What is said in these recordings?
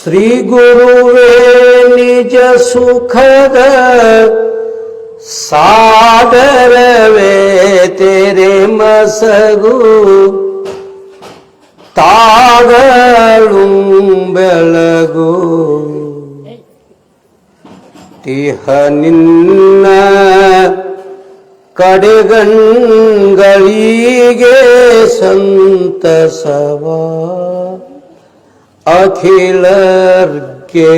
ಶ್ರೀ ಗುರುವೇ ನಿಜ ಸುಖದ ಸಾಗರವೇ ತೆರೆ ಮಸಗು ತಾಗಳು ಬೆಳಗು ತಿಹ ನಿನ್ನ ಕಡೆಗಣ್ಗಳಿಗೆ ಸಂತಸವ ಅಖಿಲರ್ಗೆ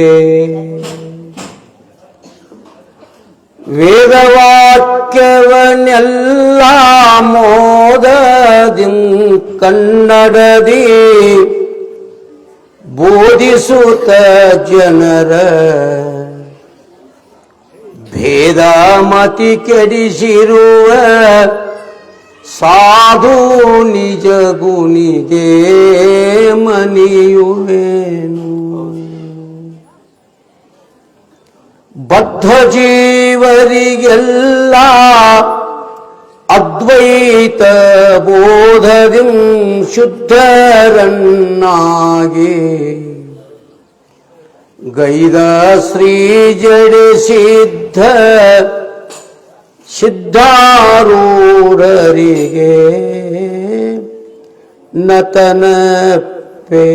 ವೇದವಾಕ್ಯವನ್ನೆಲ್ಲ ಮೋದದಿ ಕನ್ನಡದಿ ಬೋಧಿಸುತ್ತ ಜನರ ಭೇದ ಮತಿ ಕೆಡಿಸಿರುವ ಸಾಧು ನಿಜ ಗುಣಿಗೆ ಮನಿಯುವೇನು ಬದ್ಧ ಜೀವರಿಗೆಲ್ಲ ಅದ್ವೈತ ಬೋಧದಿ ಶುದ್ಧರನ್ನಾಗಿ ಗೈದ ಶ್ರೀ ಜಡಿಸಿದ್ದ ಸಿದ್ಧಾರೂಢರಿಗೆ ನತನಪೆ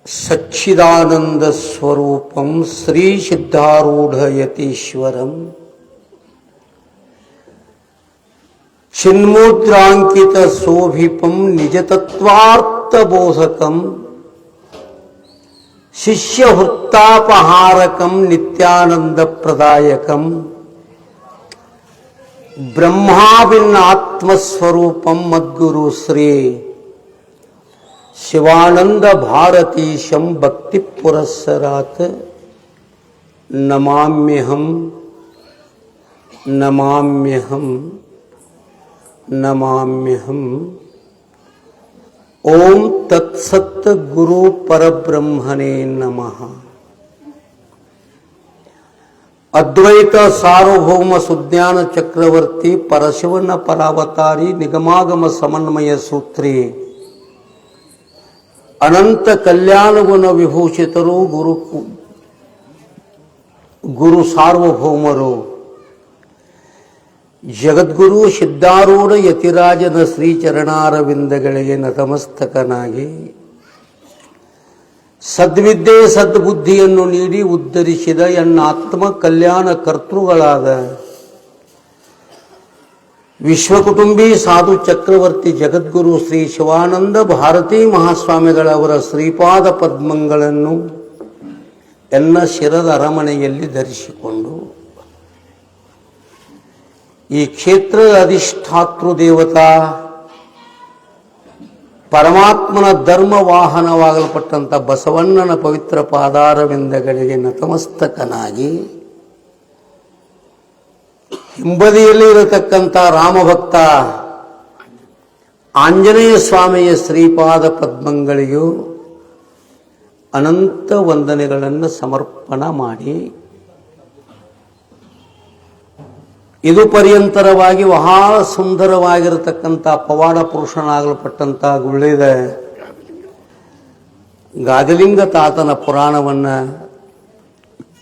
ಸಚ್ಚಿದಾನಂದ ಸ್ವರೂಪಂ ಶ್ರೀ ಸಿದ್ಧಾರೂಢ ಯತೀಶ್ವರಂ ಚಿನ್ಮುದ್ರಾಂಕಿತ ಶೋಭಿಪಂ ನಿಜತತ್ವಾರ್ಥ ಬೋಧಕಂ ಶಿಷ್ಯ ವೃತ್ತಾಪಹಾರಕಂ ನಿತ್ಯಾನಂದ ಪ್ರದಾಯಕಂ ಬ್ರಹ್ಮಾಭಿನ್ನಾತ್ಮಸ್ವರೂಪಂ ಮದ್ಗುರು ಶ್ರೀ ಶಿವಾನಂದ ಭಾರತೀಶಂ ಭಕ್ತಿ ಪುರಸ್ಸರಾತ್ ನಮಾಮ್ಯಹಂ ನಮಾಮ್ಯಹಂ ನಮಾಮ್ಯಹಂ. ಓಂ ತತ್ಸತ್ ಗುರು ಪರಬ್ರಹ್ಮಣೇ ನಮಃ. ಅದ್ವೈತ ಸಾರ್ವಭೌಮ ಸುಜ್ಞಾನ ಚಕ್ರವರ್ತಿ ಪರಶಿವನ ಪರಾವತಾರಿ ನಿಗಮಾಗಮ ಸಮನ್ವಯ ಸೂತ್ರಿ ಅನಂತ ಕಲ್ಯಾಣ ಗುಣ ವಿಭೂಷಿತರು ಗುರು ಸಾರ್ವಭೌಮರು ಜಗದ್ಗುರು ಸಿದ್ಧಾರೂಢ ಯತಿರಾಜನ ಶ್ರೀಚರಣಾರವಿಂದಗಳಿಗೆ ನತಮಸ್ತಕನಾಗಿ ಸದ್ವಿದ್ಯೆ ಸದ್ಬುದ್ಧಿಯನ್ನು ನೀಡಿ ಉದ್ಧರಿಸಿದ ಎನ್ನ ಆತ್ಮ ಕಲ್ಯಾಣ ಕರ್ತೃಗಳಾದ ವಿಶ್ವಕುಟುಂಬಿ ಸಾಧು ಚಕ್ರವರ್ತಿ ಜಗದ್ಗುರು ಶ್ರೀ ಶಿವಾನಂದ ಭಾರತೀ ಮಹಾಸ್ವಾಮಿಗಳವರ ಶ್ರೀಪಾದ ಪದ್ಮಗಳನ್ನು ಎನ್ನ ಶಿರದ ಅರಮನೆಯಲ್ಲಿ ಧರಿಸಿಕೊಂಡು ಈ ಕ್ಷೇತ್ರದ ಅಧಿಷ್ಠಾತೃ ದೇವತಾ ಪರಮಾತ್ಮನ ಧರ್ಮ ವಾಹನವಾಗಲ್ಪಟ್ಟಂಥ ಬಸವಣ್ಣನ ಪವಿತ್ರ ಪಾದಾರವಿಂದಗಳಿಗೆ ನತಮಸ್ತಕನಾಗಿ ಹಿಂಬದಿಯಲ್ಲಿ ಇರತಕ್ಕಂಥ ರಾಮಭಕ್ತ ಆಂಜನೇಯ ಸ್ವಾಮಿಯ ಶ್ರೀಪಾದ ಪದ್ಮಗಳಿಗೂ ಅನಂತ ವಂದನೆಗಳನ್ನು ಸಮರ್ಪಣ ಮಾಡಿ ಇದು ಪರ್ಯಂತರವಾಗಿ ಬಹಳ ಸುಂದರವಾಗಿರತಕ್ಕಂಥ ಪವಾಡ ಪುರುಷನಾಗಲ್ಪಟ್ಟಂಥ ಗುಳ್ಳಿದ ಗಾದಿಲಿಂಗ ತಾತನ ಪುರಾಣವನ್ನು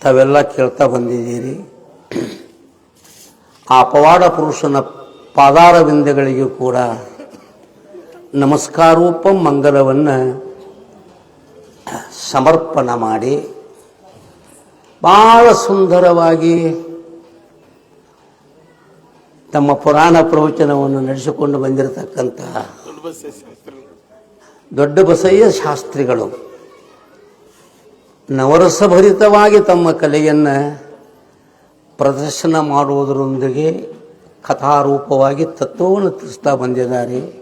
ತಾವೆಲ್ಲ ಕೇಳ್ತಾ ಬಂದಿದ್ದೀರಿ. ಆ ಪವಾಡ ಪುರುಷನ ಪಾದಾರವಿಂದಗಳಿಗೂ ಕೂಡ ನಮಸ್ಕಾರೋಪ ಮಂಗಲವನ್ನು ಸಮರ್ಪಣ ಮಾಡಿ ಬಹಳ ಸುಂದರವಾಗಿ ತಮ್ಮ ಪುರಾಣ ಪ್ರವಚನವನ್ನು ನಡೆಸಿಕೊಂಡು ಬಂದಿರತಕ್ಕಂಥ ದೊಡ್ಡ ಬಸಯ್ಯ ಶಾಸ್ತ್ರಿಗಳು ನವರಸಭರಿತವಾಗಿ ತಮ್ಮ ಕಲೆಯನ್ನು ಪ್ರದರ್ಶನ ಮಾಡುವುದರೊಂದಿಗೆ ಕಥಾರೂಪವಾಗಿ ತತ್ವವನ್ನು ತಿಳಿಸ್ತಾ ಬಂದಿದ್ದಾರೆ.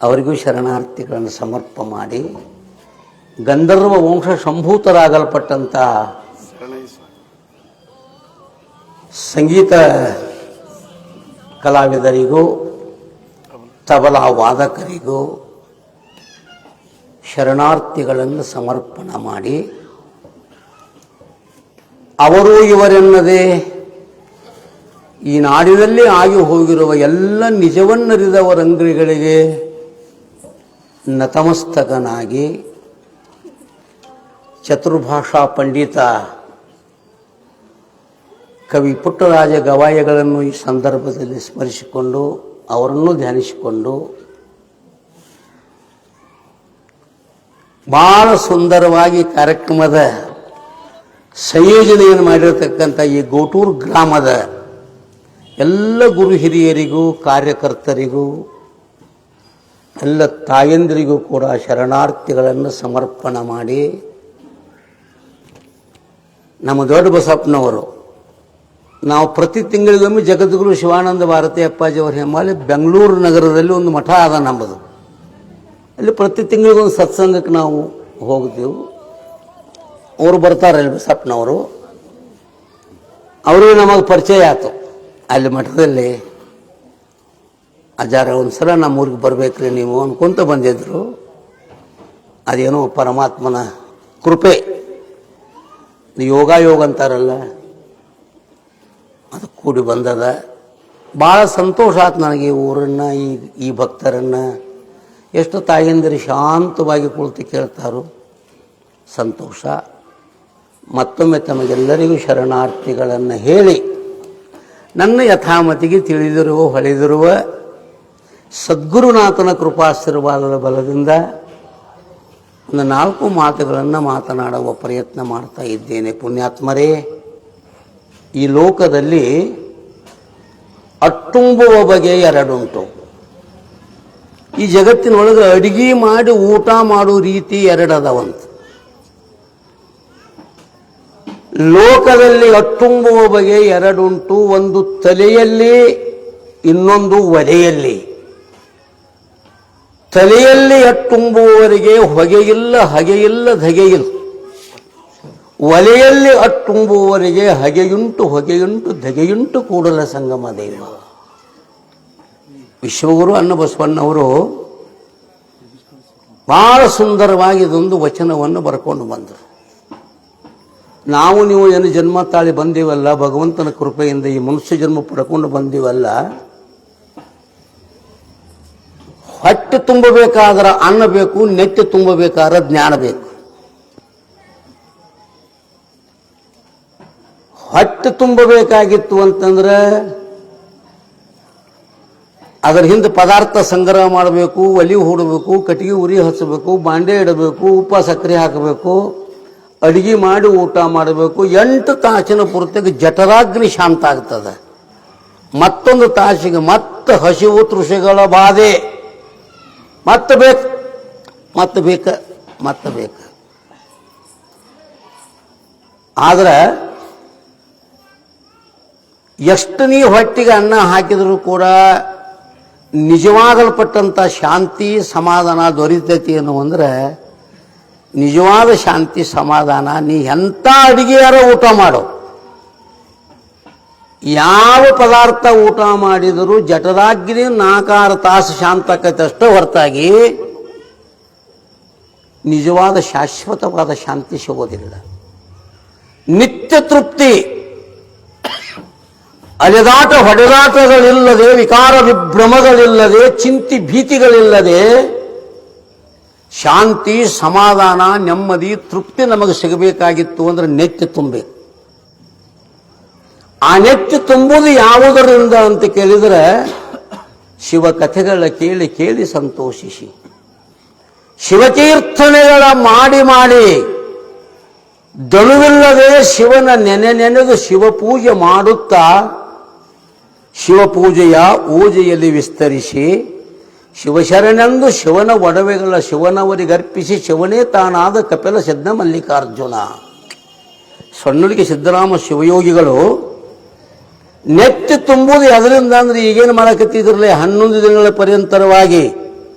ಅವರಿಗೂ ಶರಣಾರ್ಥಿಗಳನ್ನು ಸಮರ್ಪ ಮಾಡಿ ಗಂಧರ್ವ ವಂಶ ಸಂಭೂತರಾಗಲ್ಪಟ್ಟಂಥ ಸಂಗೀತ ಕಲಾವಿದರಿಗೂ ತಬಲಾ ವಾದಕರಿಗೂ ಶರಣಾರ್ಥಿಗಳನ್ನು ಸಮರ್ಪಣ ಮಾಡಿ ಅವರು ಇವರೆನ್ನದೇ ಈ ನಾಡಿನಲ್ಲಿ ಆಗಿ ಹೋಗಿರುವ ಎಲ್ಲ ನಿಜವನ್ನರಿದವರಂಗ್ರಿಗಳಿಗೆ ನತಮಸ್ತಕನಾಗಿ ಚತುರ್ಭಾಷಾ ಪಂಡಿತ ಕವಿ ಪುಟ್ಟರಾಜ ಗವಾಯಿಗಳನ್ನು ಈ ಸಂದರ್ಭದಲ್ಲಿ ಸ್ಮರಿಸಿಕೊಂಡು ಅವರನ್ನು ಧ್ಯಾನಿಸಿಕೊಂಡು ಬಹಳ ಸುಂದರವಾಗಿ ಕಾರ್ಯಕ್ರಮದ ಸಂಯೋಜನೆಯನ್ನು ಮಾಡಿರತಕ್ಕಂಥ ಈ ಗೋಟೂರು ಗ್ರಾಮದ ಎಲ್ಲ ಗುರು ಹಿರಿಯರಿಗೂ ಕಾರ್ಯಕರ್ತರಿಗೂ ಎಲ್ಲ ತಾಯಂದಿರಿಗೂ ಕೂಡ ಶರಣಾರ್ಥಿಗಳನ್ನು ಸಮರ್ಪಣೆ ಮಾಡಿ ನಮ್ಮ ದೊಡ್ಡ ಬಸಪ್ಪನವರು ನಾವು ಪ್ರತಿ ತಿಂಗಳಿಗೊಮ್ಮೆ ಜಗದ್ಗುರು ಶಿವಾನಂದ ಭಾರತಿ ಅಪ್ಪಾಜಿಯವರ ಹೆಮ್ಮಾಲಿ ಬೆಂಗಳೂರು ನಗರದಲ್ಲಿ ಒಂದು ಮಠ ಅದ ನಮ್ಮದು. ಅಲ್ಲಿ ಪ್ರತಿ ತಿಂಗಳಿಗೊಂದು ಸತ್ಸಂಗಕ್ಕೆ ನಾವು ಹೋಗ್ತೀವಿ. ಅವರು ಬರ್ತಾರಲ್ಲಿ ಬಸಪ್ಪನವರು, ಅವರಿಗೆ ನಮಗೆ ಪರಿಚಯ ಆಯ್ತು. ಅಲ್ಲಿ ಮಠದಲ್ಲಿ ಅಜ್ಜಾರ ಒಂದು ಸಲ ನಮ್ಮೂರಿಗೆ ಬರಬೇಕ್ರಿ ನೀವು ಅನ್ಕೊಂತ ಬಂದಿದ್ರು. ಅದೇನೋ ಪರಮಾತ್ಮನ ಕೃಪೆ, ಯೋಗ ಅಂತಾರಲ್ಲ, ಅದು ಕೂಡಿ ಬಂದದ. ಭಾಳ ಸಂತೋಷ ಆಯ್ತು ನನಗೆ. ಈ ಊರನ್ನು, ಈ ಭಕ್ತರನ್ನು ಎಷ್ಟು ತಾಯಂದಿರು ಶಾಂತವಾಗಿ ಕುಳಿತು ಕೇಳ್ತಾರೋ ಸಂತೋಷ. ಮತ್ತೊಮ್ಮೆ ತಮಗೆಲ್ಲರಿಗೂ ಶರಣಾರ್ಥಿಗಳನ್ನು ಹೇಳಿ, ನನ್ನ ಯಥಾಮತಿಗೆ ತಿಳಿದಿರುವ ಹೊಳೆದಿರುವ ಸದ್ಗುರುನಾಥನ ಕೃಪಾಶೀರ್ವಾದದ ಬಲದಿಂದ ಒಂದು 4 ಮಾತುಗಳನ್ನು ಮಾತನಾಡುವ ಪ್ರಯತ್ನ ಮಾಡ್ತಾ ಇದ್ದೇನೆ. ಪುಣ್ಯಾತ್ಮರೇ, ಈ ಲೋಕದಲ್ಲಿ ಅಟ್ಟುಂಬುವ ಬಗೆ 2 ಉಂಟು. ಈ ಜಗತ್ತಿನೊಳಗೆ ಅಡಿಗೆ ಮಾಡಿ ಊಟ ಮಾಡೋ ರೀತಿ 2 ಅದಾವಂತ. ಲೋಕದಲ್ಲಿ ಅಟ್ಟುಂಬುವ ಬಗೆ 2 ಉಂಟು. ಒಂದು ತಲೆಯಲ್ಲಿ, ಇನ್ನೊಂದು ಒಲೆಯಲ್ಲಿ. ತಲೆಯಲ್ಲಿ ಅಟ್ಟುಂಬುವವರಿಗೆ ಹೊಗೆಯಿಲ್ಲ, ಹಗೆಯಿಲ್ಲ, ಧಗೆಯಿಲ್ಲ. ಒಲೆಯಲ್ಲಿ ಅಟ್ಟುಂಬುವವರಿಗೆ ಹಗೆಯುಂಟು, ಹೊಗೆಯುಂಟು, ಧಗೆಯುಂಟು ಕೂಡಲ ಸಂಗಮ ದೇವ. ವಿಶ್ವಗುರು ಅನ್ನಬಸವಣ್ಣವರು ಬಹಳ ಸುಂದರವಾಗಿ ಇದೊಂದು ವಚನವನ್ನು ಬರ್ಕೊಂಡು ಬಂದರು. ನಾವು ನೀವು ಏನು ಜನ್ಮ ತಾಳಿ ಬಂದೀವಲ್ಲ, ಭಗವಂತನ ಕೃಪೆಯಿಂದ ಈ ಮನುಷ್ಯ ಜನ್ಮ ಪಡ್ಕೊಂಡು ಬಂದೀವಲ್ಲ, ಹೊಟ್ಟೆ ತುಂಬಬೇಕಾದ್ರೆ ಅನ್ನ ಬೇಕು, ನೆಟ್ಟೆ ತುಂಬಬೇಕಾದ್ರೆ ಜ್ಞಾನ ಬೇಕು. ಹೊಟ್ಟೆ ತುಂಬಬೇಕಾಗಿತ್ತು ಅಂತಂದ್ರೆ ಅದರ ಹಿಂದೆ ಪದಾರ್ಥ ಸಂಗ್ರಹ ಮಾಡಬೇಕು, ಒಲಿ ಹೂಡಬೇಕು, ಕಟ್ಟಿಗೆ ಉರಿ ಹಚ್ಚಬೇಕು, ಬಾಂಡೆ ಇಡಬೇಕು, ಉಪ್ಪ ಸಕ್ಕರೆ ಹಾಕಬೇಕು, ಅಡಿಗೆ ಮಾಡಿ ಊಟ ಮಾಡಬೇಕು. 8 ತಾಸಿನ ಪೂರ್ತಿಗೆ ಜಠರಾಗ್ನಿ ಶಾಂತ ಆಗ್ತದೆ. ಮತ್ತೊಂದು ತಾಸಿಗೆ ಮತ್ತೆ ಹಸಿವು ತೃಷೆಗಳ ಬಾಧೆ ಮತ್ತೆ ಬೇಕು, ಮತ್ತೆ ಬೇಕು, ಮತ್ತೆ ಬೇಕು. ಆದ್ರೆ ಎಷ್ಟು ನೀ ಹೊಟ್ಟಿಗೆ ಅನ್ನ ಹಾಕಿದರೂ ಕೂಡ ನಿಜವಾಗಲ್ಪಟ್ಟಂಥ ಶಾಂತಿ ಸಮಾಧಾನ ದೊರೀತೈತಿ ಏನು ಅಂದರೆ, ನಿಜವಾದ ಶಾಂತಿ ಸಮಾಧಾನ ನೀ ಎಂಥ ಅಡಿಗೆಯಾರ ಊಟ ಮಾಡು, ಯಾವ ಪದಾರ್ಥ ಊಟ ಮಾಡಿದರೂ ಜಠರಾಗ್ನಿ 4-6 ತಾಸು ಶಾಂತ ಆಕೈತೆ ಅಷ್ಟೇ ಹೊರತಾಗಿ ನಿಜವಾದ ಶಾಶ್ವತವಾದ ಶಾಂತಿ ಸಿಗೋದಿಲ್ಲ. ನಿತ್ಯ ತೃಪ್ತಿ, ಅಲೆದಾಟ ಹೊಡೆದಾಟಗಳಿಲ್ಲದೆ, ವಿಕಾರ ವಿಭ್ರಮಗಳಿಲ್ಲದೆ, ಚಿಂತಿ ಭೀತಿಗಳಿಲ್ಲದೆ ಶಾಂತಿ ಸಮಾಧಾನ ನೆಮ್ಮದಿ ತೃಪ್ತಿ ನಮಗೆ ಸಿಗಬೇಕಾಗಿತ್ತು ಅಂದ್ರೆ ನೆತ್ತಿ ತುಂಬಬೇಕು. ಆ ನೆತ್ತಿ ತುಂಬುವುದು ಯಾವುದರಿಂದ ಅಂತ ಕೇಳಿದರೆ, ಶಿವಕಥೆಗಳ ಕೇಳಿ ಕೇಳಿ ಸಂತೋಷಿಸಿ, ಶಿವಕೀರ್ತನೆಗಳ ಮಾಡಿ ಮಾಡಿ ದಳುವಿಲ್ಲದೆ ಶಿವನ ನೆನೆದು ಶಿವಪೂಜೆ ಮಾಡುತ್ತಾ ಶಿವಪೂಜೆಯ ಊಜೆಯಲ್ಲಿ ವಿಸ್ತರಿಸಿ, ಶಿವಶರಣೆಂದು ಶಿವನ ಒಡವೆಗಳ ಶಿವನವರಿಗರ್ಪಿಸಿ ಶಿವನೇ ತಾನಾದ ಕಪಿಲ ಸಿದ್ಧ ಮಲ್ಲಿಕಾರ್ಜುನ. ಸೊನ್ನಳಿಗೆ ಸಿದ್ದರಾಮ ಶಿವಯೋಗಿಗಳು ನೆತ್ತಿ ತುಂಬುವುದು ಅದರಿಂದ ಅಂದ್ರೆ ಈಗೇನು ಮಾಡಕತ್ತಿದ್ರಲ್ಲ, 11 ದಿನಗಳ ಪರ್ಯಂತರವಾಗಿ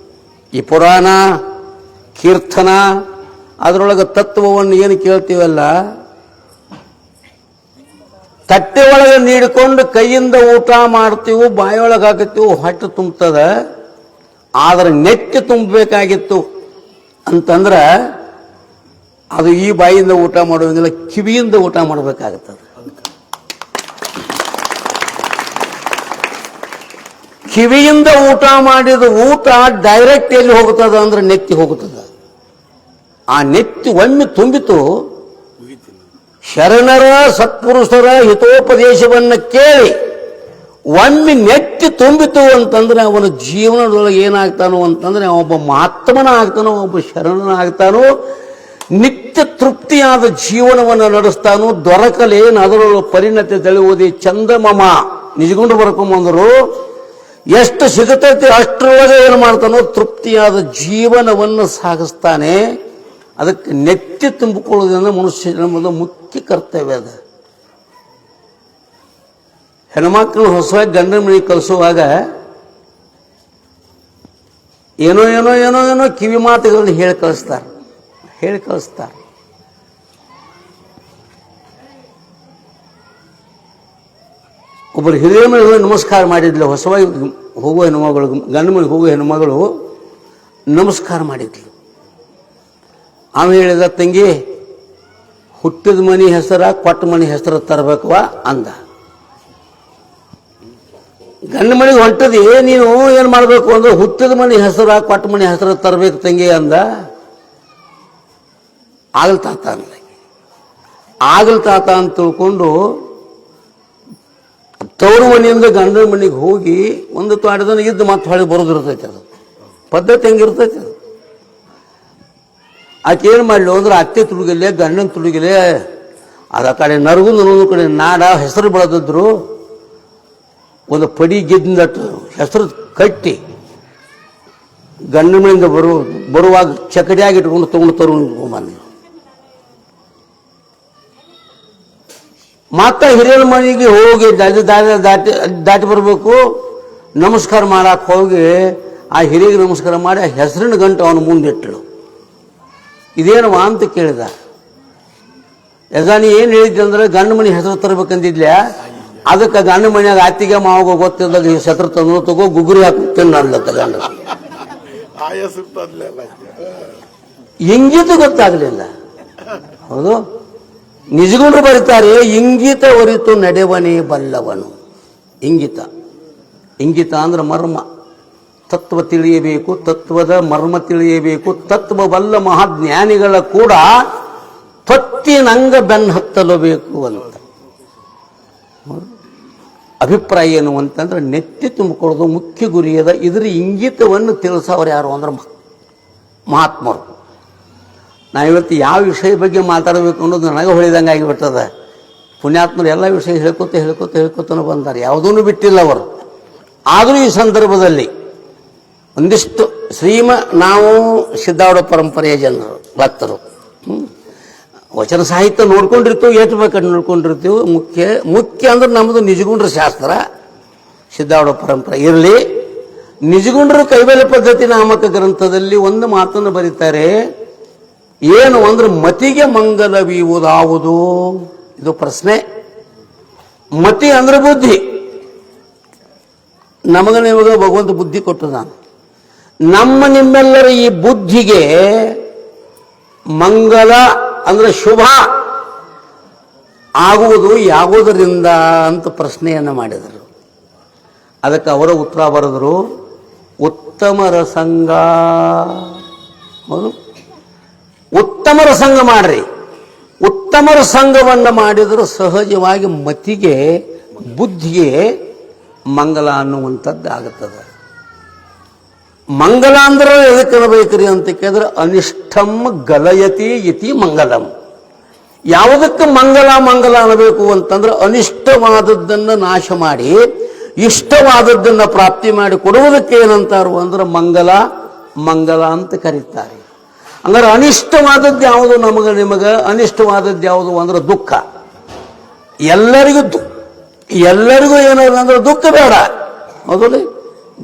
ಈ ಪುರಾಣ ಕೀರ್ತನ ಅದರೊಳಗೆ ತತ್ವವನ್ನು ಏನು ಕೇಳ್ತೀವಲ್ಲ, ತಟ್ಟೆ ಒಳಗೆ ನೀಡಿಕೊಂಡು ಕೈಯಿಂದ ಊಟ ಮಾಡ್ತೀವಿ, ಬಾಯೊಳಗೆ ಹಾಕತ್ತೀವಿ, ಹೊಟ್ಟೆ ತುಂಬ್ತದ. ಆದರೆ ನೆತ್ತಿ ತುಂಬಬೇಕಾಗಿತ್ತು ಅಂತಂದ್ರೆ ಅದು ಈ ಬಾಯಿಂದ ಊಟ ಮಾಡೋದಿಲ್ಲ, ಕಿವಿಯಿಂದ ಊಟ ಮಾಡಬೇಕಾಗುತ್ತದೆ. ಕಿವಿಯಿಂದ ಊಟ ಮಾಡಿದ ಊಟ ಡೈರೆಕ್ಟ್ ಎಲ್ಲಿ ಹೋಗುತ್ತದೆ ಅಂದ್ರೆ ನೆತ್ತಿ ಹೋಗುತ್ತದೆ. ಆ ನೆತ್ತಿ ಒಮ್ಮೆ ತುಂಬಿತು, ಶರಣರ ಸತ್ಪುರುಷರ ಹಿತೋಪದೇಶವನ್ನು ಕೇಳಿ ಒಮ್ಮೆ ನೆತ್ತಿ ತುಂಬಿತು ಅಂತಂದ್ರೆ ಅವನ ಜೀವನದೊಳಗೆ ಏನಾಗ್ತಾನೋ ಅಂತಂದ್ರೆ ಒಬ್ಬ ಮಹಾತ್ಮನ ಆಗ್ತಾನೋ, ಒಬ್ಬ ಶರಣನ ಆಗ್ತಾನೋ, ನಿತ್ಯ ತೃಪ್ತಿಯಾದ ಜೀವನವನ್ನು ನಡೆಸ್ತಾನೋ. ದೊರಕಲೇನು ಅದರೊಳಗೆ ಪರಿಣತಿ ತಿಳಿಯುವುದೇ ಚಂದಮಮ. ನಿಜಗೊಂಡು ಬರ್ಕೊಂಬಂದರು ಎಷ್ಟು ಸಿಗುತ್ತೈತಿ ಅಷ್ಟರೊಳಗೆ ಏನು ಮಾಡ್ತಾನೋ ತೃಪ್ತಿಯಾದ ಜೀವನವನ್ನು ಸಾಗಿಸ್ತಾನೆ. ಅದಕ್ಕೆ ನೆತ್ತಿ ತುಂಬಿಕೊಳ್ಳೋದ್ರಿಂದ ಮನುಷ್ಯ ಜನ್ಮದ ಮುಖ್ಯ ಕರ್ತವ್ಯ ಅದ. ಹೆಣ್ಮಕ್ಳು ಹೊಸವಾಗಿ ಗಂಡನ ಮನೆಗೆ ಕಳಿಸುವಾಗ ಏನೋ ಏನೋ ಏನೋ ಏನೋ ಕಿವಿ ಮಾತುಗಳನ್ನು ಹೇಳಿ ಕಳಿಸ್ತಾರೆ. ಒಬ್ಬರು ಹಿರಿಯ ಮನೆಗಳು ನಮಸ್ಕಾರ ಮಾಡಿದ್ಲು. ಹೊಸವಾಗಿ ಹೋಗುವ ಹೆಣ್ಮಗಳು, ಗಂಡ ಮನೆಗೆ ಹೋಗುವ ಹೆಣ್ಮಗಳು ನಮಸ್ಕಾರ ಮಾಡಿದ್ಲು. ಆಮೇಲೆ ಹೇಳಿದ, ತಂಗಿ ಹುಟ್ಟಿದ ಮನೆ ಹೆಸರ ಕೊಟ್ಟ ಮನೆ ಹೆಸರು ತರಬೇಕವ ಅಂದ. ಗಂಡ ಮನೆಗೆ ಹೊಂಟದಿ, ನೀನು ಏನು ಮಾಡಬೇಕು ಅಂದ್ರೆ ಹುಟ್ಟಿದ ಮನೆ ಹೆಸರ ಕೊಟ್ಟ ಮನೆ ಹೆಸರು ತರಬೇಕು ತಂಗಿ ಅಂದ. ಆಗಲ್ತಾತ ಅಂದ. ಆಗಲ್ತಾತ ಅಂತ ತಿಳ್ಕೊಂಡು ತವರು ಮನೆಯಿಂದ ಗಂಡನ ಮನೆಗೆ ಹೋಗಿ ಒಂದು ತಾಡಿದನ ಇದ್ದು ಮತ್ತೆ ಹೊಳೆ ಬರೋದಿರ್ತೈತೆ. ಅದು ಪದ್ಧತಿ ಹೆಂಗಿರ್ತೈತೆ ಅದು. ಆಕೆ ಏನು ಮಾಡಲು ಅಂದ್ರೆ ಅತ್ತೆ ತುಡುಗಿಲೆ ಗಂಡನ ತುಡುಗಿಲೆ ಅದ ಕಡೆ ನರಗು ನನ್ನೊಂದು ಕಡೆ ನಾಡ ಹೆಸರು ಬೆಳೆದಿದ್ರು. ಒಂದು ಪಡಿ ಗೆದ್ದಿನಟ್ಟು ಹೆಸರು ಕಟ್ಟಿ ಗಂಡನ ಮನೆಯಿಂದ ಬರುವಾಗ ಚಕಡಿಯಾಗಿ ಇಟ್ಕೊಂಡು ತಗೊಂಡು ತರುವಂದು. ಮತ್ತೆ ಹಿರಿಯರ ಮನೆಗೆ ಹೋಗಿ ದಾಟಿ ಬರಬೇಕು. ನಮಸ್ಕಾರ ಮಾಡಕ್ಕೆ ಹೋಗಿ ಆ ಹಿರಿಯಗೆ ನಮಸ್ಕಾರ ಮಾಡಿ ಆ ಹೆಸರಿನ ಗಂಟು ಅವನು ಮುಂದಿಟ್ಟಳು. ಇದೇನವ ಅಂತ ಕೇಳಿದ. ಯಜಾನಿ ಏನು ಹೇಳಿದ್ದೆ ಅಂದ್ರೆ ಗಂಡ ಮನೆ ಹೆಸರು ತರಬೇಕಂದಿದ್ಲ್ಯಾ, ಅದಕ್ಕೆ ಗಂಡ ಮನೆಯಾಗ ಅತ್ತಿಗೆ ಮಾವಾಗ ಗೊತ್ತಿದ್ದಾಗ ಹೆಸರು ತಂದು ತಗೋ ಗುಗುರಿ ಹಾಕ್ತೇನೆ ಅನ್ಲತ್ತ ಗಂಡ. ಇಂಗಿತ ಗೊತ್ತಾಗಲಿಲ್ಲ. ಹೌದು, ನಿಜಗೊಂಡು ಬರೀತಾರೆ, ಇಂಗಿತ ಒರಿತು ನಡೆವನೇ ಬಲ್ಲವನು. ಇಂಗಿತ ಅಂದ್ರೆ ಮರ್ಮ, ತತ್ವ ತಿಳಿಯಬೇಕು, ತತ್ವದ ಮರ್ಮ ತಿಳಿಯಬೇಕು. ತತ್ವವಲ್ಲ ಮಹಾಜ್ಞಾನಿಗಳ ಕೂಡ ತ್ವತ್ತಿನಂಗ ಬೆನ್ನು ಹತ್ತಲಬೇಕು ಅಂತ ಅಭಿಪ್ರಾಯ. ಏನು ಅಂತಂದ್ರೆ ನೆತ್ತಿ ತುಂಬಿಕೊಳ್ಳೋದು ಮುಖ್ಯ ಗುರಿಯದ. ಇದರ ಇಂಗಿತವನ್ನು ತಿಳಿಸೋರು ಯಾರು ಅಂದ್ರೆ ಮಹಾತ್ಮರು. ನಾವಿವತ್ತು ಯಾವ ವಿಷಯ ಬಗ್ಗೆ ಮಾತಾಡಬೇಕು ಅನ್ನೋದು ನನಗೆ ಹೊಳಿದಂಗೆ ಆಗಿಬಿಟ್ಟದ. ಪುಣ್ಯಾತ್ಮರು ಎಲ್ಲ ವಿಷಯ ಹೇಳ್ಕೊತಾನೆ ಬಂದಾರೆ, ಯಾವುದೂ ಬಿಟ್ಟಿಲ್ಲ ಅವರು. ಆದರೂ ಈ ಸಂದರ್ಭದಲ್ಲಿ ಒಂದಿಷ್ಟು ನಾವು ಸಿದ್ಧಾರೂಢ ಪರಂಪರೆಯ ಜನರು, ಭಕ್ತರು, ವಚನ ಸಾಹಿತ್ಯ ನೋಡ್ಕೊಂಡಿರ್ತೀವಿ, ಎಷ್ಟು ಬೇಕಾದ್ರೆ ನೋಡ್ಕೊಂಡಿರ್ತೀವಿ. ಮುಖ್ಯ ಅಂದ್ರೆ ನಮ್ಮದು ನಿಜಗುಂಡ್ರ ಶಾಸ್ತ್ರ, ಸಿದ್ಧಾರೂಢ ಪರಂಪರೆ ಇರಲಿ. ನಿಜಗುಂಡ್ರ ಕೈಬೆಲೆ ಪದ್ಧತಿ ನಾಮಕ ಗ್ರಂಥದಲ್ಲಿ ಒಂದು ಮಾತನ್ನು ಬರೀತಾರೆ. ಏನು ಅಂದ್ರೆ ಮತಿಗೆ ಮಂಗಲವೀವುದಾವುದು? ಇದು ಪ್ರಶ್ನೆ. ಮತಿ ಅಂದ್ರೆ ಬುದ್ಧಿ. ನಿಮಗ ಭಗವಂತ ಬುದ್ಧಿ ಕೊಟ್ಟು ನಾನು ನಿಮ್ಮೆಲ್ಲರ ಈ ಬುದ್ಧಿಗೆ ಮಂಗಲ ಅಂದ್ರೆ ಶುಭ ಆಗುವುದು ಯಾವುದರಿಂದ ಅಂತ ಪ್ರಶ್ನೆಯನ್ನು ಮಾಡಿದರು. ಅದಕ್ಕೆ ಅವರ ಉತ್ತರ ಬರೆದರು, ಉತ್ತಮರ ಸಂಘ. ಹೌದು, ಉತ್ತಮರ ಸಂಘ ಮಾಡ್ರಿ. ಉತ್ತಮರ ಸಂಘವನ್ನು ಮಾಡಿದರೂ ಸಹಜವಾಗಿ ಮತಿಗೆ ಬುದ್ಧಿಗೆ ಮಂಗಲ ಅನ್ನುವಂಥದ್ದು ಆಗುತ್ತದೆ. ಮಂಗಲ ಅಂದ್ರೆ ಎದಕ್ಕೆ ಅನ್ಬೇಕ್ರಿ ಅಂತ ಕೇಳಿದ್ರೆ ಅನಿಷ್ಟಂ ಗಲಯತಿ ಇತಿ ಮಂಗಲಂ. ಯಾವುದಕ್ಕೆ ಮಂಗಲ ಅನ್ನಬೇಕು ಅಂತಂದ್ರೆ ಅನಿಷ್ಟವಾದದ್ದನ್ನು ನಾಶ ಮಾಡಿ ಇಷ್ಟವಾದದ್ದನ್ನು ಪ್ರಾಪ್ತಿ ಮಾಡಿ ಕೊಡುವುದಕ್ಕೆ ಏನಂತಾರು ಅಂದ್ರೆ ಮಂಗಲ ಅಂತ ಕರೀತಾರೆ. ಅಂದ್ರೆ ಅನಿಷ್ಟವಾದದ್ದು ಯಾವುದು ನಿಮಗೆ ಅನಿಷ್ಟವಾದದ್ದು ಯಾವುದು ಅಂದ್ರೆ ದುಃಖ. ಎಲ್ಲರಿಗೂ ಏನದು ಅಂದ್ರೆ ದುಃಖ ಬೇಡ. ಹೌದು,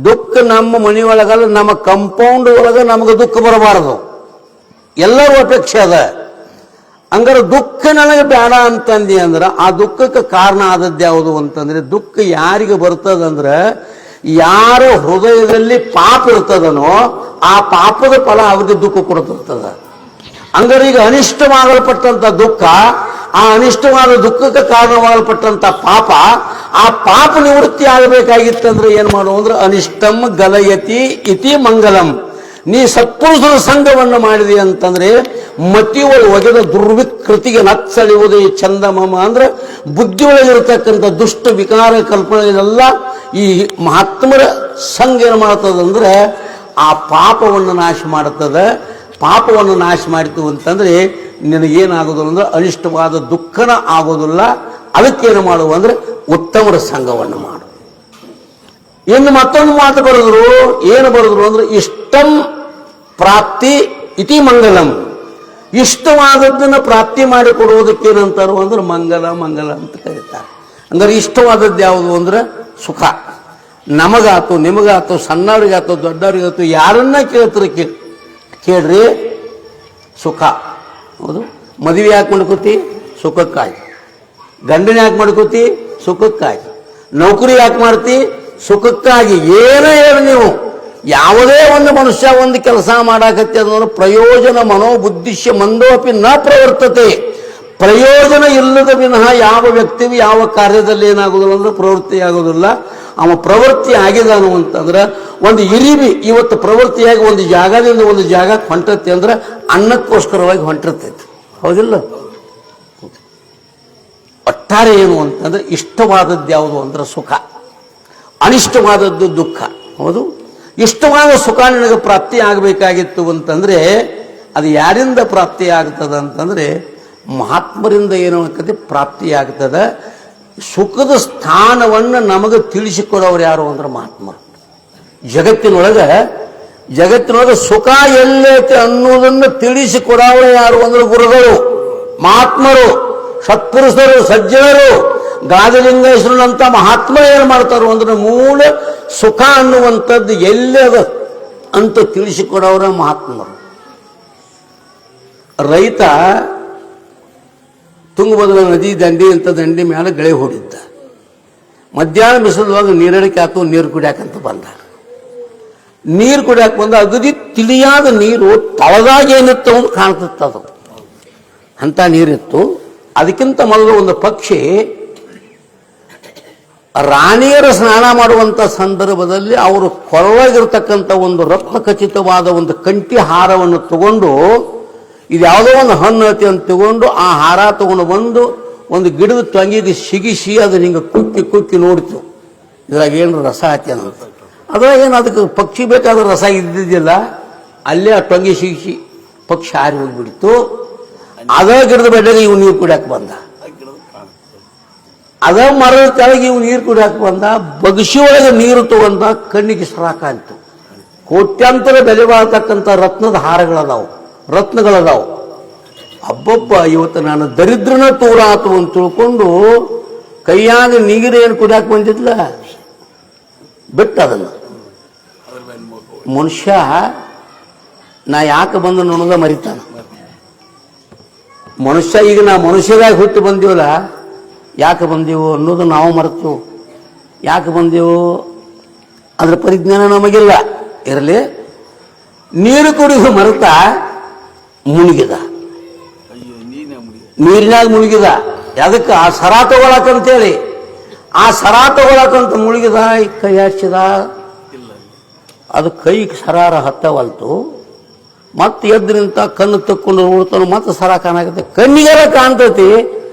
ದುಃಖ ನಮ್ಮ ಮನೆಯೊಳಗಲ್ಲ, ನಮ್ಮ ಕಂಪೌಂಡ್ ಒಳಗೆ ನಮಗೆ ದುಃಖ ಬರಬಾರದು. ಎಲ್ಲರೂ ಅಪೇಕ್ಷೆ ಅದ. ಹಂಗಾರೆ ದುಃಖ ನನಗೆ ಬೇಡ ಅಂತಂದಿ ಅಂದ್ರೆ ಆ ದುಃಖಕ್ಕೆ ಕಾರಣ ಆದದ್ದು ಯಾವುದು ಅಂತಂದ್ರೆ, ದುಃಖ ಯಾರಿಗೆ ಬರ್ತದಂದ್ರೆ ಯಾರ ಹೃದಯದಲ್ಲಿ ಪಾಪ ಇರ್ತದನೋ ಆ ಪಾಪದ ಫಲ ಅವ್ರಿಗೆ ದುಃಖ ಕೊಡ್ತಿರ್ತದ. ಹಂಗಾರೆ ಈಗ ಅನಿಷ್ಟವಾಗಲ್ಪಟ್ಟಂತ ದುಃಖ ಆ ಅನಿಷ್ಟವಾದ ದುಃಖಕ್ಕೆ ಕಾರಣವಾಗಲ್ಪಟ್ಟಂತ ಪಾಪ, ಆ ಪಾಪ ನಿವೃತ್ತಿ ಆಗಬೇಕಾಗಿತ್ತಂದ್ರೆ ಏನ್ ಮಾಡುವ ಅಂದ್ರೆ ಅನಿಷ್ಟಂ ಗಲಯತಿ ಇತಿ ಮಂಗಲಂ. ನೀ ಸತ್ಪುರುಷರ ಸಂಘವನ್ನು ಮಾಡಿದೆ ಅಂತಂದ್ರೆ ಮತಿಯೊಳಗೆ ಒಗೆದ ದುರ್ವಿಕೃತಿಗೆ ನಚ್ಚಳಿಯುವುದೇ ಚಂದಮಮ ಅಂದ್ರೆ ಬುದ್ಧಿಯೊಳಗಿರತಕ್ಕಂಥ ದುಷ್ಟ ವಿಕಾರ ಕಲ್ಪನೆಗಳೆಲ್ಲ ಈ ಮಹಾತ್ಮರ ಸಂಘ ಏನು ಮಾಡ್ತದಂದ್ರೆ ಆ ಪಾಪವನ್ನು ನಾಶ ಮಾಡುತ್ತದೆ. ಪಾಪವನ್ನು ನಾಶ ಮಾಡಿತು ಅಂತಂದ್ರೆ ನಿನಗೇನಾಗೋದಿಲ್ಲ ಅಂದ್ರೆ ಅನಿಷ್ಟವಾದ ದುಃಖನ ಆಗೋದಿಲ್ಲ. ಅದಕ್ಕೇನು ಮಾಡುವ ಅಂದ್ರೆ ಉತ್ತಮರ ಸಂಘವನ್ನು ಮಾಡು. ಇನ್ನು ಮತ್ತೊಂದು ಮಾತು ಬರೆದ್ರು, ಏನು ಬರೆದ್ರು ಅಂದ್ರೆ ಇಷ್ಟಂ ಪ್ರಾಪ್ತಿ ಇತಿ ಮಂಗಲಂ. ಇಷ್ಟವಾದದ್ದನ್ನು ಪ್ರಾಪ್ತಿ ಮಾಡಿ ಕೊಡುವುದಕ್ಕೇನಂತಾರು ಅಂದ್ರೆ ಮಂಗಲ ಮಂಗಲ ಅಂತ ಕರೀತಾರೆ. ಅಂದ್ರೆ ಇಷ್ಟವಾದದ್ದು ಯಾವುದು ಅಂದ್ರೆ ಸುಖ. ನಮಗಾತು ನಿಮಗಾತು ಸಣ್ಣವ್ರಿಗಾತು ದೊಡ್ಡವ್ರಿಗಾತು ಯಾರನ್ನ ಕೇಳ್ತಾರೆ ಕೇಳ್ರಿ ಸುಖ. ಹೌದು, ಮದುವೆ ಯಾಕೆ ಮಾಡ್ಕೋತಿ? ಸುಖಕ್ಕಾಗಿ. ಗಂಡನ ಯಾಕೆ ಮಾಡ್ಕೋತಿ? ಸುಖಕ್ಕಾಗಿ. ನೌಕರಿ ಯಾಕೆ ಮಾಡ್ತಿ? ಸುಖಕ್ಕಾಗಿ. ಏನೋ ಹೇಳಿ ನೀವು ಯಾವುದೇ ಒಂದು ಮನುಷ್ಯ ಒಂದು ಕೆಲಸ ಮಾಡಾಕತ್ತಿ ಅನ್ನೋದು ಪ್ರಯೋಜನ ಮನೋಬುದ್ಧಿಶ್ಯ ಮಂದೋಪಿ ನ ಪ್ರವರ್ತತೆ. ಪ್ರಯೋಜನ ಇಲ್ಲದ ವಿನಃ ಯಾವ ವ್ಯಕ್ತಿಗೂ ಯಾವ ಕಾರ್ಯದಲ್ಲಿ ಏನಾಗೋದಿಲ್ಲ ಅಂದ್ರೆ ಪ್ರವೃತ್ತಿ ಆಗೋದಿಲ್ಲ. ಅವ ಪ್ರವೃತ್ತಿ ಆಗಿದಾನು ಅಂತಂದ್ರೆ ಒಂದು ಇರಿಬಿ ಇವತ್ತು ಪ್ರವೃತ್ತಿಯಾಗಿ ಒಂದು ಜಾಗದಿಂದ ಒಂದು ಜಾಗಕ್ಕೆ ಹೊಂಟತಿ ಅಂದ್ರೆ ಅನ್ನಕ್ಕೋಸ್ಕರವಾಗಿ ಹೊಂಟಿರ್ತೈತಿ. ಹೌದಿಲ್ಲ? ಒಟ್ಟಾರೆ ಏನು ಅಂತಂದ್ರೆ ಇಷ್ಟವಾದದ್ದು ಯಾವುದು ಅಂದ್ರೆ ಸುಖ, ಅನಿಷ್ಟವಾದದ್ದು ದುಃಖ. ಹೌದು, ಇಷ್ಟವಾದ ಸುಖ ನಿನಗೆ ಪ್ರಾಪ್ತಿ ಆಗಬೇಕಾಗಿತ್ತು ಅಂತಂದ್ರೆ ಅದು ಯಾರಿಂದ ಪ್ರಾಪ್ತಿ ಆಗ್ತದೆ ಅಂತಂದ್ರೆ ಮಹಾತ್ಮರಿಂದ ಏನು ಆಗ್ತದೆ ಪ್ರಾಪ್ತಿ ಆಗ್ತದೆ. ಸುಖದ ಸ್ಥಾನವನ್ನು ನಮಗೆ ತಿಳಿಸಿಕೊಡೋರು ಯಾರು ಅಂದ್ರೆ ಮಹಾತ್ಮರು. ಜಗತ್ತಿನೊಳಗೆ ಸುಖ ಎಲ್ಲೈತೆ ಅನ್ನೋದನ್ನು ತಿಳಿಸಿಕೊಡೋರು ಯಾರು ಅಂದ್ರೆ ಗುರುಗಳು, ಮಹಾತ್ಮರು, ಸತ್ಪುರುಷರು, ಸಜ್ಜನರು. ಗಾದಿಲಿಂಗೇಶ್ವರನಂತ ಮಹಾತ್ಮ ಏನು ಮಾಡ್ತಾರೋ ಅಂದ್ರೆ ಮೂಲ ಸುಖ ಅನ್ನುವಂಥದ್ದು ಎಲ್ಲದ ಅಂತ ತಿಳಿಸಿಕೊಡೋರ ಮಹಾತ್ಮರು. ರೈತ ತುಂಗಭದ್ರಾ ನದಿ ದಂಡಿ ಅಂತ ದಂಡಿ ಮೇಲೆ ಗಳೆ ಹೊಡಿದ್ದ. ಮಧ್ಯಾಹ್ನ ಬಿಸಿಲುವಾಗ ನೀರಡಿಕೆ ಆತು, ನೀರು ಕುಡಿಯಾಕಂತ ಬಂದ. ನೀರು ಕುಡಿಯಾಕ ಬಂದ, ಅಗದಿ ತಿಳಿಯಾದ ನೀರು ತಳದಾಗ ಏನಿತ್ತು ಅಂತ ಕಾಣ್ತಿತ್ತದು, ಅಂತ ನೀರಿತ್ತು. ಅದಕ್ಕಿಂತ ಮೊದಲು ಒಂದು ಪಕ್ಷಿ ರಾಣಿಯರ ಸ್ನಾನ ಮಾಡುವಂಥ ಸಂದರ್ಭದಲ್ಲಿ ಅವರು ಕೊರವಾಗಿರ್ತಕ್ಕಂಥ ಒಂದು ರತ್ನ ಖಚಿತವಾದ ಒಂದು ಕಂಠಿ ಹಾರವನ್ನು ತಗೊಂಡು, ಇದು ಯಾವುದೋ ಒಂದು ಹಣ್ಣು ಐತಿ ಅಂತ ತಗೊಂಡು ಆ ಹಾರ ತಗೊಂಡು ಬಂದು ಒಂದು ಗಿಡದ ತೊಂಗಿಗೆ ಸಿಗಿಸಿ ಅದನ್ನ ಹಿಂಗೆ ಕುಕ್ಕಿ ಕುಕ್ಕಿ ನೋಡ್ತು, ಇದ್ರಾಗ ಏನು ರಸ ಐತಿ ಅನ್ನೋದು. ಅದ್ರಾಗ ಏನು ಅದಕ್ಕೆ ಪಕ್ಷಿ ಬೇಕಾದ ರಸ ಇದ್ದಿದ್ದಿಲ್ಲ. ಅಲ್ಲೇ ಆ ಟೊಂಗಿ ಸಿಗಿಸಿ ಪಕ್ಷಿ ಹಾರಿ ಹೋಗ್ಬಿಡ್ತು. ಅದ ಗಿಡದ ಬೆಳೆಗೆ ಇವು ನೀರು ಕುಡಿಯಾಕ ಬಂದ. ಅದ ಮರದ ಕೆಳಗೆ ಇವು ನೀರು ಕುಡಿಯಾಕ ಬಂದ. ಬಗಸಿ ಒಳಗೆ ನೀರು ತಗೊಂಡ ಕಣ್ಣಿಗೆ ಸರಾಕ ಅಂತು. ಕೋಟ್ಯಾಂತರ ಬೆಲೆ ಬಾಳ್ತಕ್ಕಂಥ ರತ್ನದ ಹಾರಗಳದಾವು, ರತ್ನಗಳದಾವು. ಹಬ್ಬಬ್ಬ, ಇವತ್ತು ನಾನು ದರಿದ್ರನ ತೂರ ಆತು ಅಂತ ತಿಳ್ಕೊಂಡು ಕೈಯಾಗ ನೀರು ಏನು ಕುಡಿಯಾಕ ಬಂದಿದ್ಲ ಬಿಟ್ಟು ಅದನ್ನು. ಮನುಷ್ಯ ನಾ ಯಾಕೆ ಬಂದು ಅನ್ನೋದ ಮರಿತಾನ. ಮನುಷ್ಯ ಈಗ ನಾ ಮನುಷ್ಯರಾಗಿ ಹುಟ್ಟಿ ಬಂದೀವಲ್ಲ, ಯಾಕೆ ಬಂದೆವು ಅನ್ನೋದು ನಾವು ಮರೆತು. ಯಾಕೆ ಬಂದೆವು ಅದ್ರ ಪರಿಜ್ಞಾನ ನಮಗಿಲ್ಲ. ಇರಲಿ, ನೀರು ಕುಡಿದು ಮರೆತ ಮುಳುಗಿದ, ನೀರಿನಾಗ ಮುಳುಗಿದ. ಅದಕ್ಕೆ ಆ ಸರ ತಗೊಳಕಂತೇಳಿ ಆ ಸರ ತಗೊಳಕಂತ ಮುಳುಗಿದ. ಕೈ ಹಚ್ಚಿದ, ಅದು ಕೈ ಸರಾರ ಹತ್ತವಲ್ತು. ಮತ್ತೆ ಎದ್ದು ನಿಂತ ಕಣ್ಣು ತಕ್ಕೊಂಡು ನೋಡ್ತಾನು, ಮತ್ತೆ ಸರ ಕಾಣಕತ್ತೆ. ಕಣ್ಣಿಗಾರ ಕಾಣ್ತೈತಿ,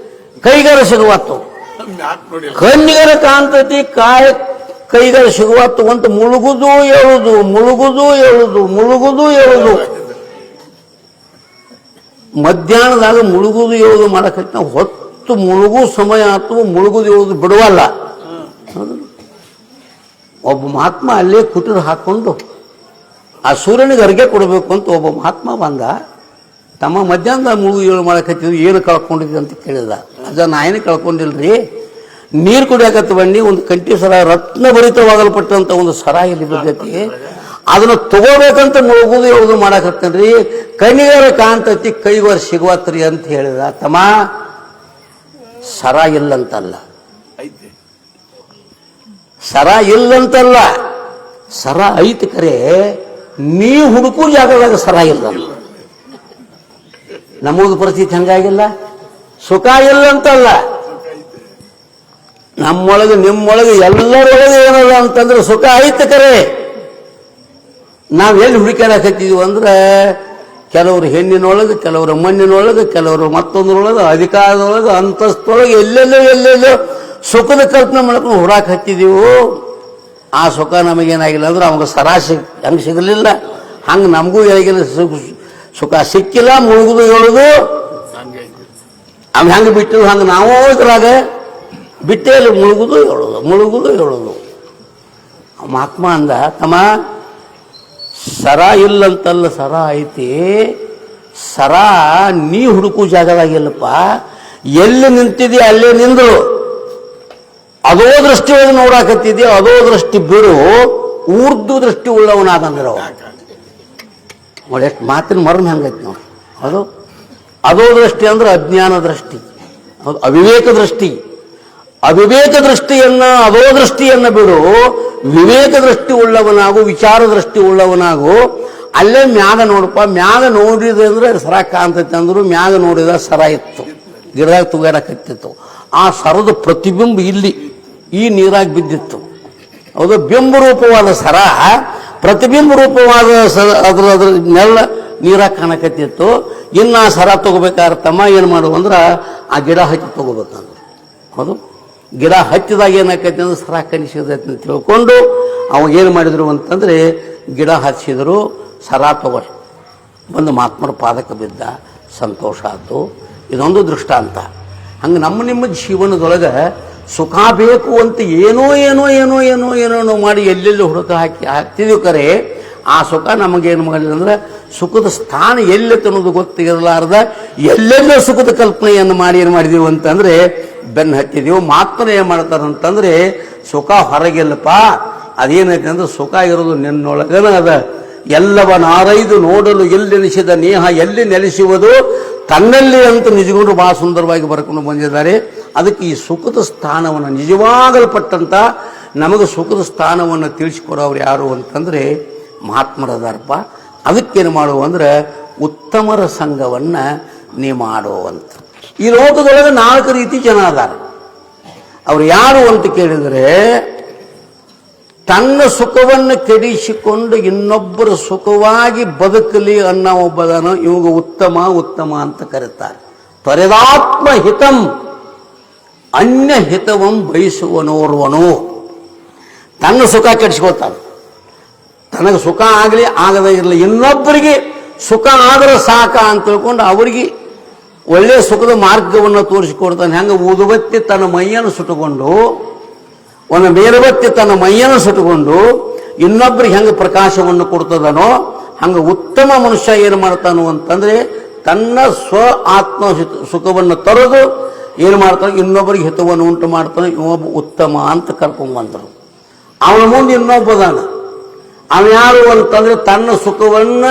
ಕೈಗಾರ ಸಿಗುವತ್ತು. ಕಣ್ಣಿಗಾರ ಕಾಣ್ತೈತಿ, ಕೈಗಾರ ಸಿಗುವತ್ತು ಅಂತ ಮುಳುಗುದು ಹೇಳುದು, ಮುಳುಗುದು ಹೇಳುದು, ಮುಳುಗುದು ಹೇಳುದು. ಮಧ್ಯಾಹ್ನದಾಗ ಮುಳುಗುದು ಹೇಳುದು ಮಾಡಕೈತಿ. ನಾವು ಹೊತ್ತು ಮುಳುಗು ಸಮಯ ಆತು, ಮುಳುಗುದು ಹೇಳುದು ಬಿಡುವಲ್ಲ. ಒಬ್ಬ ಮಹಾತ್ಮ ಅಲ್ಲೇ ಕುಟೀರ ಹಾಕೊಂಡು ಆ ಸೂರ್ಯನಿಗೆ ಅರ್ಗೆ ಕೊಡಬೇಕು ಅಂತ ಒಬ್ಬ ಮಹಾತ್ಮ ಬಂದ. ತಮ್ಮ ಮಧ್ಯಾಹ್ನದಾಗ ಮುಳುಗು ಹೇಳು ಮಾಡಕತ್ತಿದ್ವಿ, ಏನು ಕಳ್ಕೊಂಡಿದ್ವಿ ಅಂತ ಕೇಳಿದ. ಅದ ನಾ ಏನು ಕಳ್ಕೊಂಡಿಲ್ರಿ, ನೀರು ಕುಡಿಯಾಕತ್ತ ಬನ್ನಿ, ಒಂದು ಕಂಠಿ ಸರ ರತ್ನ ಭರಿತವಾಗಲ್ಪಟ್ಟಂತ ಒಂದು ಸರ ಇಲ್ಲಿ ಬಿದ್ದೈತಿ, ಅದನ್ನ ತಗೋಬೇಕಂತ ಮುಳುಗುದು ಹೇಳುದು ಮಾಡಕತ್ತನ್ರಿ. ಕಣ್ಣಿಗಾರ ಕಾಣ್ತೈತಿ, ಕೈಗಾರ ಸಿಗುವತ್ರಿ ಅಂತ ಹೇಳಿದ. ತಮ್ಮ ಸರ ಇಲ್ಲಂತಲ್ಲ, ಸರ ಇಲ್ಲಂತಲ್ಲ, ಸರ ಐತಿ ಕರೆ ನೀ ಹುಡುಕೂ ಜಾಗದಾಗ ಸರ ಇಲ್ಲ. ನಮ್ಮದು ಪರಿಸ್ಥಿತಿ ಹಂಗಾಗಿಲ್ಲ. ಸುಖ ಇಲ್ಲ ಅಂತಲ್ಲ, ನಮ್ಮೊಳಗೆ ನಿಮ್ಮೊಳಗೆ ಎಲ್ಲರೊಳಗೆ ಏನದ ಅಂತಂದ್ರೆ ಸುಖ ಐತೆ ಕರೆ. ನಾವು ಎಲ್ಲಿ ಹುಡುಕಾಡಕತ್ತಿದ್ವಿ ಅಂದ್ರೆ ಕೆಲವರು ಹೆಣ್ಣಿನೊಳಗೆ, ಕೆಲವರು ಮಣ್ಣಿನೊಳಗೆ, ಕೆಲವರು ಮತ್ತೊಂದರೊಳಗೆ, ಅಧಿಕಾರದೊಳಗೆ, ಅಂತಸ್ತೊಳಗೆ, ಎಲ್ಲೆಲ್ಲೋ ಸುಖದ ಕಲ್ಪನೆ ಮಾಡ್ಕೊಂಡು ಹುಡಾಕ್ ಹತ್ತಿದೀವು. ಆ ಸುಖ ನಮಗೇನಾಗಿಲ್ಲ ಅಂದ್ರೆ ಅವಾಗ ಸರಾಸರಿ ಹಂಗೆ ಸಿಗಲಿಲ್ಲ, ಹಂಗೆ ನಮಗೂ ಹೇಗಿಲ್ಲ ಸುಖ ಸಿಕ್ಕಿಲ್ಲ. ಮುಳುಗುದು ಹೇಳುದು ಅವ್ ಹೆಂಗೆ ಬಿಟ್ಟಿದ್ದು ಹಂಗೆ ನಾವು ಇದ್ರಾಗ ಬಿಟ್ಟೇ ಇಲ್ಲ. ಮುಳುಗುದು ಹೇಳುದು. ಮಹಾತ್ಮ ಅಂದ, ತಮ್ಮ ಸರ ಇಲ್ಲಂತಲ್ಲ, ಸರ ಐತಿ. ಸರ ನೀ ಹುಡುಕು ಜಾಗದಾಗಿಲ್ಲಪ್ಪ, ಎಲ್ಲಿ ನಿಂತಿದ್ದಿ ಅಲ್ಲೇ ನಿಂದ್ರು. ಅದೋ ದೃಷ್ಟಿ ಒಳಗೆ ನೋಡಾಕತ್ತಿದ್ದಿ, ಅದೋ ದೃಷ್ಟಿ ಬಿಡು, ಊರ್ದು ದೃಷ್ಟಿ ಉಳ್ಳವನಾದಂದ್ರ ನೋಡಿ. ಎಷ್ಟು ಮಾತಿನ ಮರ್ಮ ಹೆಂಗೈತಿ ನೋಡಿ. ಅದೋ ದೃಷ್ಟಿ ಅಂದ್ರೆ ಅಜ್ಞಾನ ದೃಷ್ಟಿ, ಅವಿವೇಕ ದೃಷ್ಟಿ. ಅವಿವೇಕ ದೃಷ್ಟಿಯನ್ನ, ಅದೋ ದೃಷ್ಟಿಯನ್ನ ಬಿಡು, ವಿವೇಕ ದೃಷ್ಟಿ ಉಳ್ಳವನಾಗು, ವಿಚಾರ ದೃಷ್ಟಿ ಉಳ್ಳವನಾಗು. ಅಲ್ಲೇ ಮ್ಯಾಗ ನೋಡಪ್ಪ. ಮ್ಯಾಗ ನೋಡಿದೆ ಅಂದ್ರೆ ಸರ ಕಾಣ್ತೈತೆ ಅಂದ್ರು, ಮ್ಯಾಗ ನೋಡಿದ ಸರ ಇತ್ತು, ಗಿಡದಾಗ ತುಗಾಡಕತ್ತಿತ್ತು. ಆ ಸರದ ಪ್ರತಿಬಿಂಬ ಇಲ್ಲಿ ಈ ನೀರಾಗಿ ಬಿದ್ದಿತ್ತು. ಅದು ಬಿಂಬ ರೂಪವಾದ ಸರ, ಪ್ರತಿಬಿಂಬ ರೂಪವಾದ ಅದ್ರ ನೆಲ್ಲ ನೀರಾಗಿ ಕಾಣಕತ್ತಿತ್ತು. ಇನ್ನು ಆ ಸರ ತಗೋಬೇಕಾದ್ರೆ ತಮ್ಮ ಏನು ಮಾಡುವ ಅಂದ್ರೆ ಆ ಗಿಡ ಹಚ್ಚಿ ತಗೋಬೇಕಂದ್ರೆ. ಹೌದು, ಗಿಡ ಹಚ್ಚಿದಾಗ ಏನಾಕೈತಿ ಅಂದ್ರೆ ಸರ ಕಲಿಸಿದೈತಿ ಅಂತ ತಿಳ್ಕೊಂಡು ಅವಾಗೇನು ಮಾಡಿದ್ರು ಅಂತಂದ್ರೆ ಗಿಡ ಹಚ್ಚಿದ್ರು, ಸರ ತಗೊಳ್ಳಿ ಬಂದು ಮಹಾತ್ಮರ ಪಾದಕ್ಕೆ ಬಿದ್ದ. ಸಂತೋಷ ಆಯ್ತು. ಇದೊಂದು ದೃಷ್ಟಾಂತ. ಹಂಗೆ ನಮ್ಮ ನಿಮ್ಮ ಜೀವನದೊಳಗೆ ಸುಖ ಬೇಕು ಅಂತ ಏನೋ ಮಾಡಿ ಎಲ್ಲೆಲ್ಲಿ ಹುಡುಕ ಹಾಕ್ತಿದ್ವಿ ಕರೆ. ಆ ಸುಖ ನಮಗೇನು ಮಾಡಿಲ್ಲ ಅಂದ್ರೆ ಸುಖದ ಸ್ಥಾನ ಎಲ್ಲಿ ಅನ್ನೋದು ಗೊತ್ತಿರಲಾರ್ದ ಎಲ್ಲೆಲ್ಲೋ ಸುಖದ ಕಲ್ಪನೆಯನ್ನು ಮಾಡಿ ಏನು ಮಾಡಿದೀವಿ ಅಂತಂದ್ರೆ ಬೆನ್ನು ಹತ್ತಿದೀವಿ. ಮಾತ್ರ ಏನು ಮಾಡ್ತಾರಂತಂದ್ರೆ ಸುಖ ಹೊರಗಿಲ್ಲಪ್ಪ, ಅದೇನೈತೆ ಅಂದ್ರೆ ಸುಖ ಇರೋದು ನಿನ್ನೊಳಗನ ಅದ. ಎಲ್ಲವನಾರೈದು ನೋಡಲು ಎಲ್ಲಿ ನೆಲೆಸಿದ ನೇಹ ಎಲ್ಲಿ ನೆಲೆಸುವುದು ತನ್ನಲ್ಲಿ ಅಂತ ನಿಜಗೊಂಡು ಬಹಳ ಸುಂದರವಾಗಿ ಬರ್ಕೊಂಡು ಬಂದಿದ್ದಾರೆ. ಅದಕ್ಕೆ ಈ ಸುಖದ ಸ್ಥಾನವನ್ನು ನಿಜವಾಗಲ್ಪಟ್ಟಂತ ನಮಗೆ ಸುಖದ ಸ್ಥಾನವನ್ನು ತಿಳಿಸಿಕೊಡೋರು ಯಾರು ಅಂತಂದ್ರೆ ಮಹಾತ್ಮರದಾರಪ್ಪ. ಅದಕ್ಕೇನು ಮಾಡುವ ಅಂದ್ರೆ ಉತ್ತಮರ ಸಂಘವನ್ನ ನೀ ಮಾಡುವಂತ. ಈ ಲೋಕದೊಳಗೆ 4 ರೀತಿ ಜನ ಅದಾರ. ಅವ್ರು ಯಾರು ಅಂತ ಕೇಳಿದರೆ, ತನ್ನ ಸುಖವನ್ನು ಕೆಡಿಸಿಕೊಂಡು ಇನ್ನೊಬ್ಬರ ಸುಖವಾಗಿ ಬದುಕಲಿ ಅನ್ನೋ ಒಬ್ಬದನು ಇವಾಗ ಉತ್ತಮ ಅಂತ ಕರೀತಾರೆ. ತ್ವರಿದಾತ್ಮ ಹಿತಂ ಅನ್ಯ ಹಿತವಂ ಬಯಸುವನೋರ್ವನು. ತನ್ನ ಸುಖ ಕೆಡಿಸ್ಕೊಳ್ತಾನೆ. ತನಗೆ ಸುಖ ಆಗಲಿ ಆಗದೇ ಇರಲಿ, ಇನ್ನೊಬ್ಬರಿಗೆ ಸುಖ ಆದರೆ ಸಾಕ ಅಂತ ತಿಳ್ಕೊಂಡು ಅವರಿಗೆ ಒಳ್ಳೆಯ ಸುಖದ ಮಾರ್ಗವನ್ನು ತೋರಿಸಿಕೊಡ್ತಾನೆ. ಹೆಂಗೆ ಊದುಬತ್ತಿ ತನ್ನ ಮೈಯನ್ನು ಸುಟ್ಟುಕೊಂಡು, ಒಂದು ಮೇರುಬತ್ತಿ ತನ್ನ ಮೈಯನ್ನು ಸುಟ್ಟುಕೊಂಡು ಇನ್ನೊಬ್ಬರಿಗೆ ಹೆಂಗೆ ಪ್ರಕಾಶವನ್ನು ಕೊಡ್ತದನೋ ಹಂಗೆ ಉತ್ತಮ ಮನುಷ್ಯ ಏನು ಮಾಡ್ತಾನೋ ಅಂತಂದ್ರೆ ತನ್ನ ಸ್ವ ಆತ್ಮ ಸುಖವನ್ನು ತೊರೆದು ಏನು ಮಾಡ್ತಾನೆ, ಇನ್ನೊಬ್ಬರಿಗೆ ಹಿತವನ್ನು ಉಂಟು ಮಾಡ್ತಾನೆ. ಇನ್ನೊಬ್ಬ ಉತ್ತಮ ಅಂತ ಕರ್ಕೊಂಡು ಬಂದರು. ಅವನ ಮುಂದೆ ಇನ್ನೊಬ್ಬದಾನ. ಅವನ್ಯಾರು ಅಂತಂದ್ರೆ ತನ್ನ ಸುಖವನ್ನ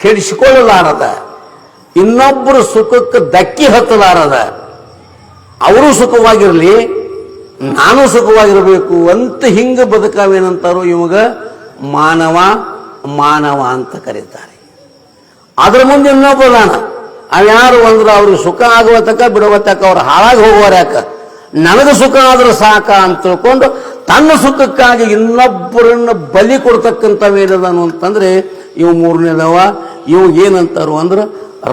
ಕೆಡಿಸಿಕೊಳ್ಳಲಾರದ, ಇನ್ನೊಬ್ಬರು ಸುಖಕ್ಕೆ ಧಕ್ಕಿ ಹತ್ತಲಾರದ, ಅವರು ಸುಖವಾಗಿರಲಿ ನಾನು ಸುಖವಾಗಿರಬೇಕು ಅಂತ ಹಿಂಗೆ ಬದುಕಾವೇನಂತಾರೋ ಇವಾಗ ಮಾನವ ಅಂತ ಕರೀತಾರೆ. ಅದ್ರ ಮುಂದೆ ಇನ್ನೊಬ್ಬದಾನ. ಅವ್ಯಾರು ಅಂದ್ರೆ ಅವ್ರಿಗೆ ಸುಖ ಆಗುವ ತಕ್ಕ ಬಿಡುವ ತಕ್ಕ ಅವ್ರು ಹಾಳಾಗಿ ಹೋಗುವಾರ ಯಾಕ, ನನಗೆ ಸುಖ ಆದ್ರೆ ಸಾಕ ಅಂತ ತಿಳ್ಕೊಂಡು ತನ್ನ ಸುಖಕ್ಕಾಗಿ ಇನ್ನೊಬ್ಬರನ್ನ ಬಲಿ ಕೊಡ್ತಕ್ಕಂಥವೇನದನು ಅಂತಂದ್ರೆ ಇವು 3ನೇದವ. ಇವು ಏನಂತಾರು ಅಂದ್ರೆ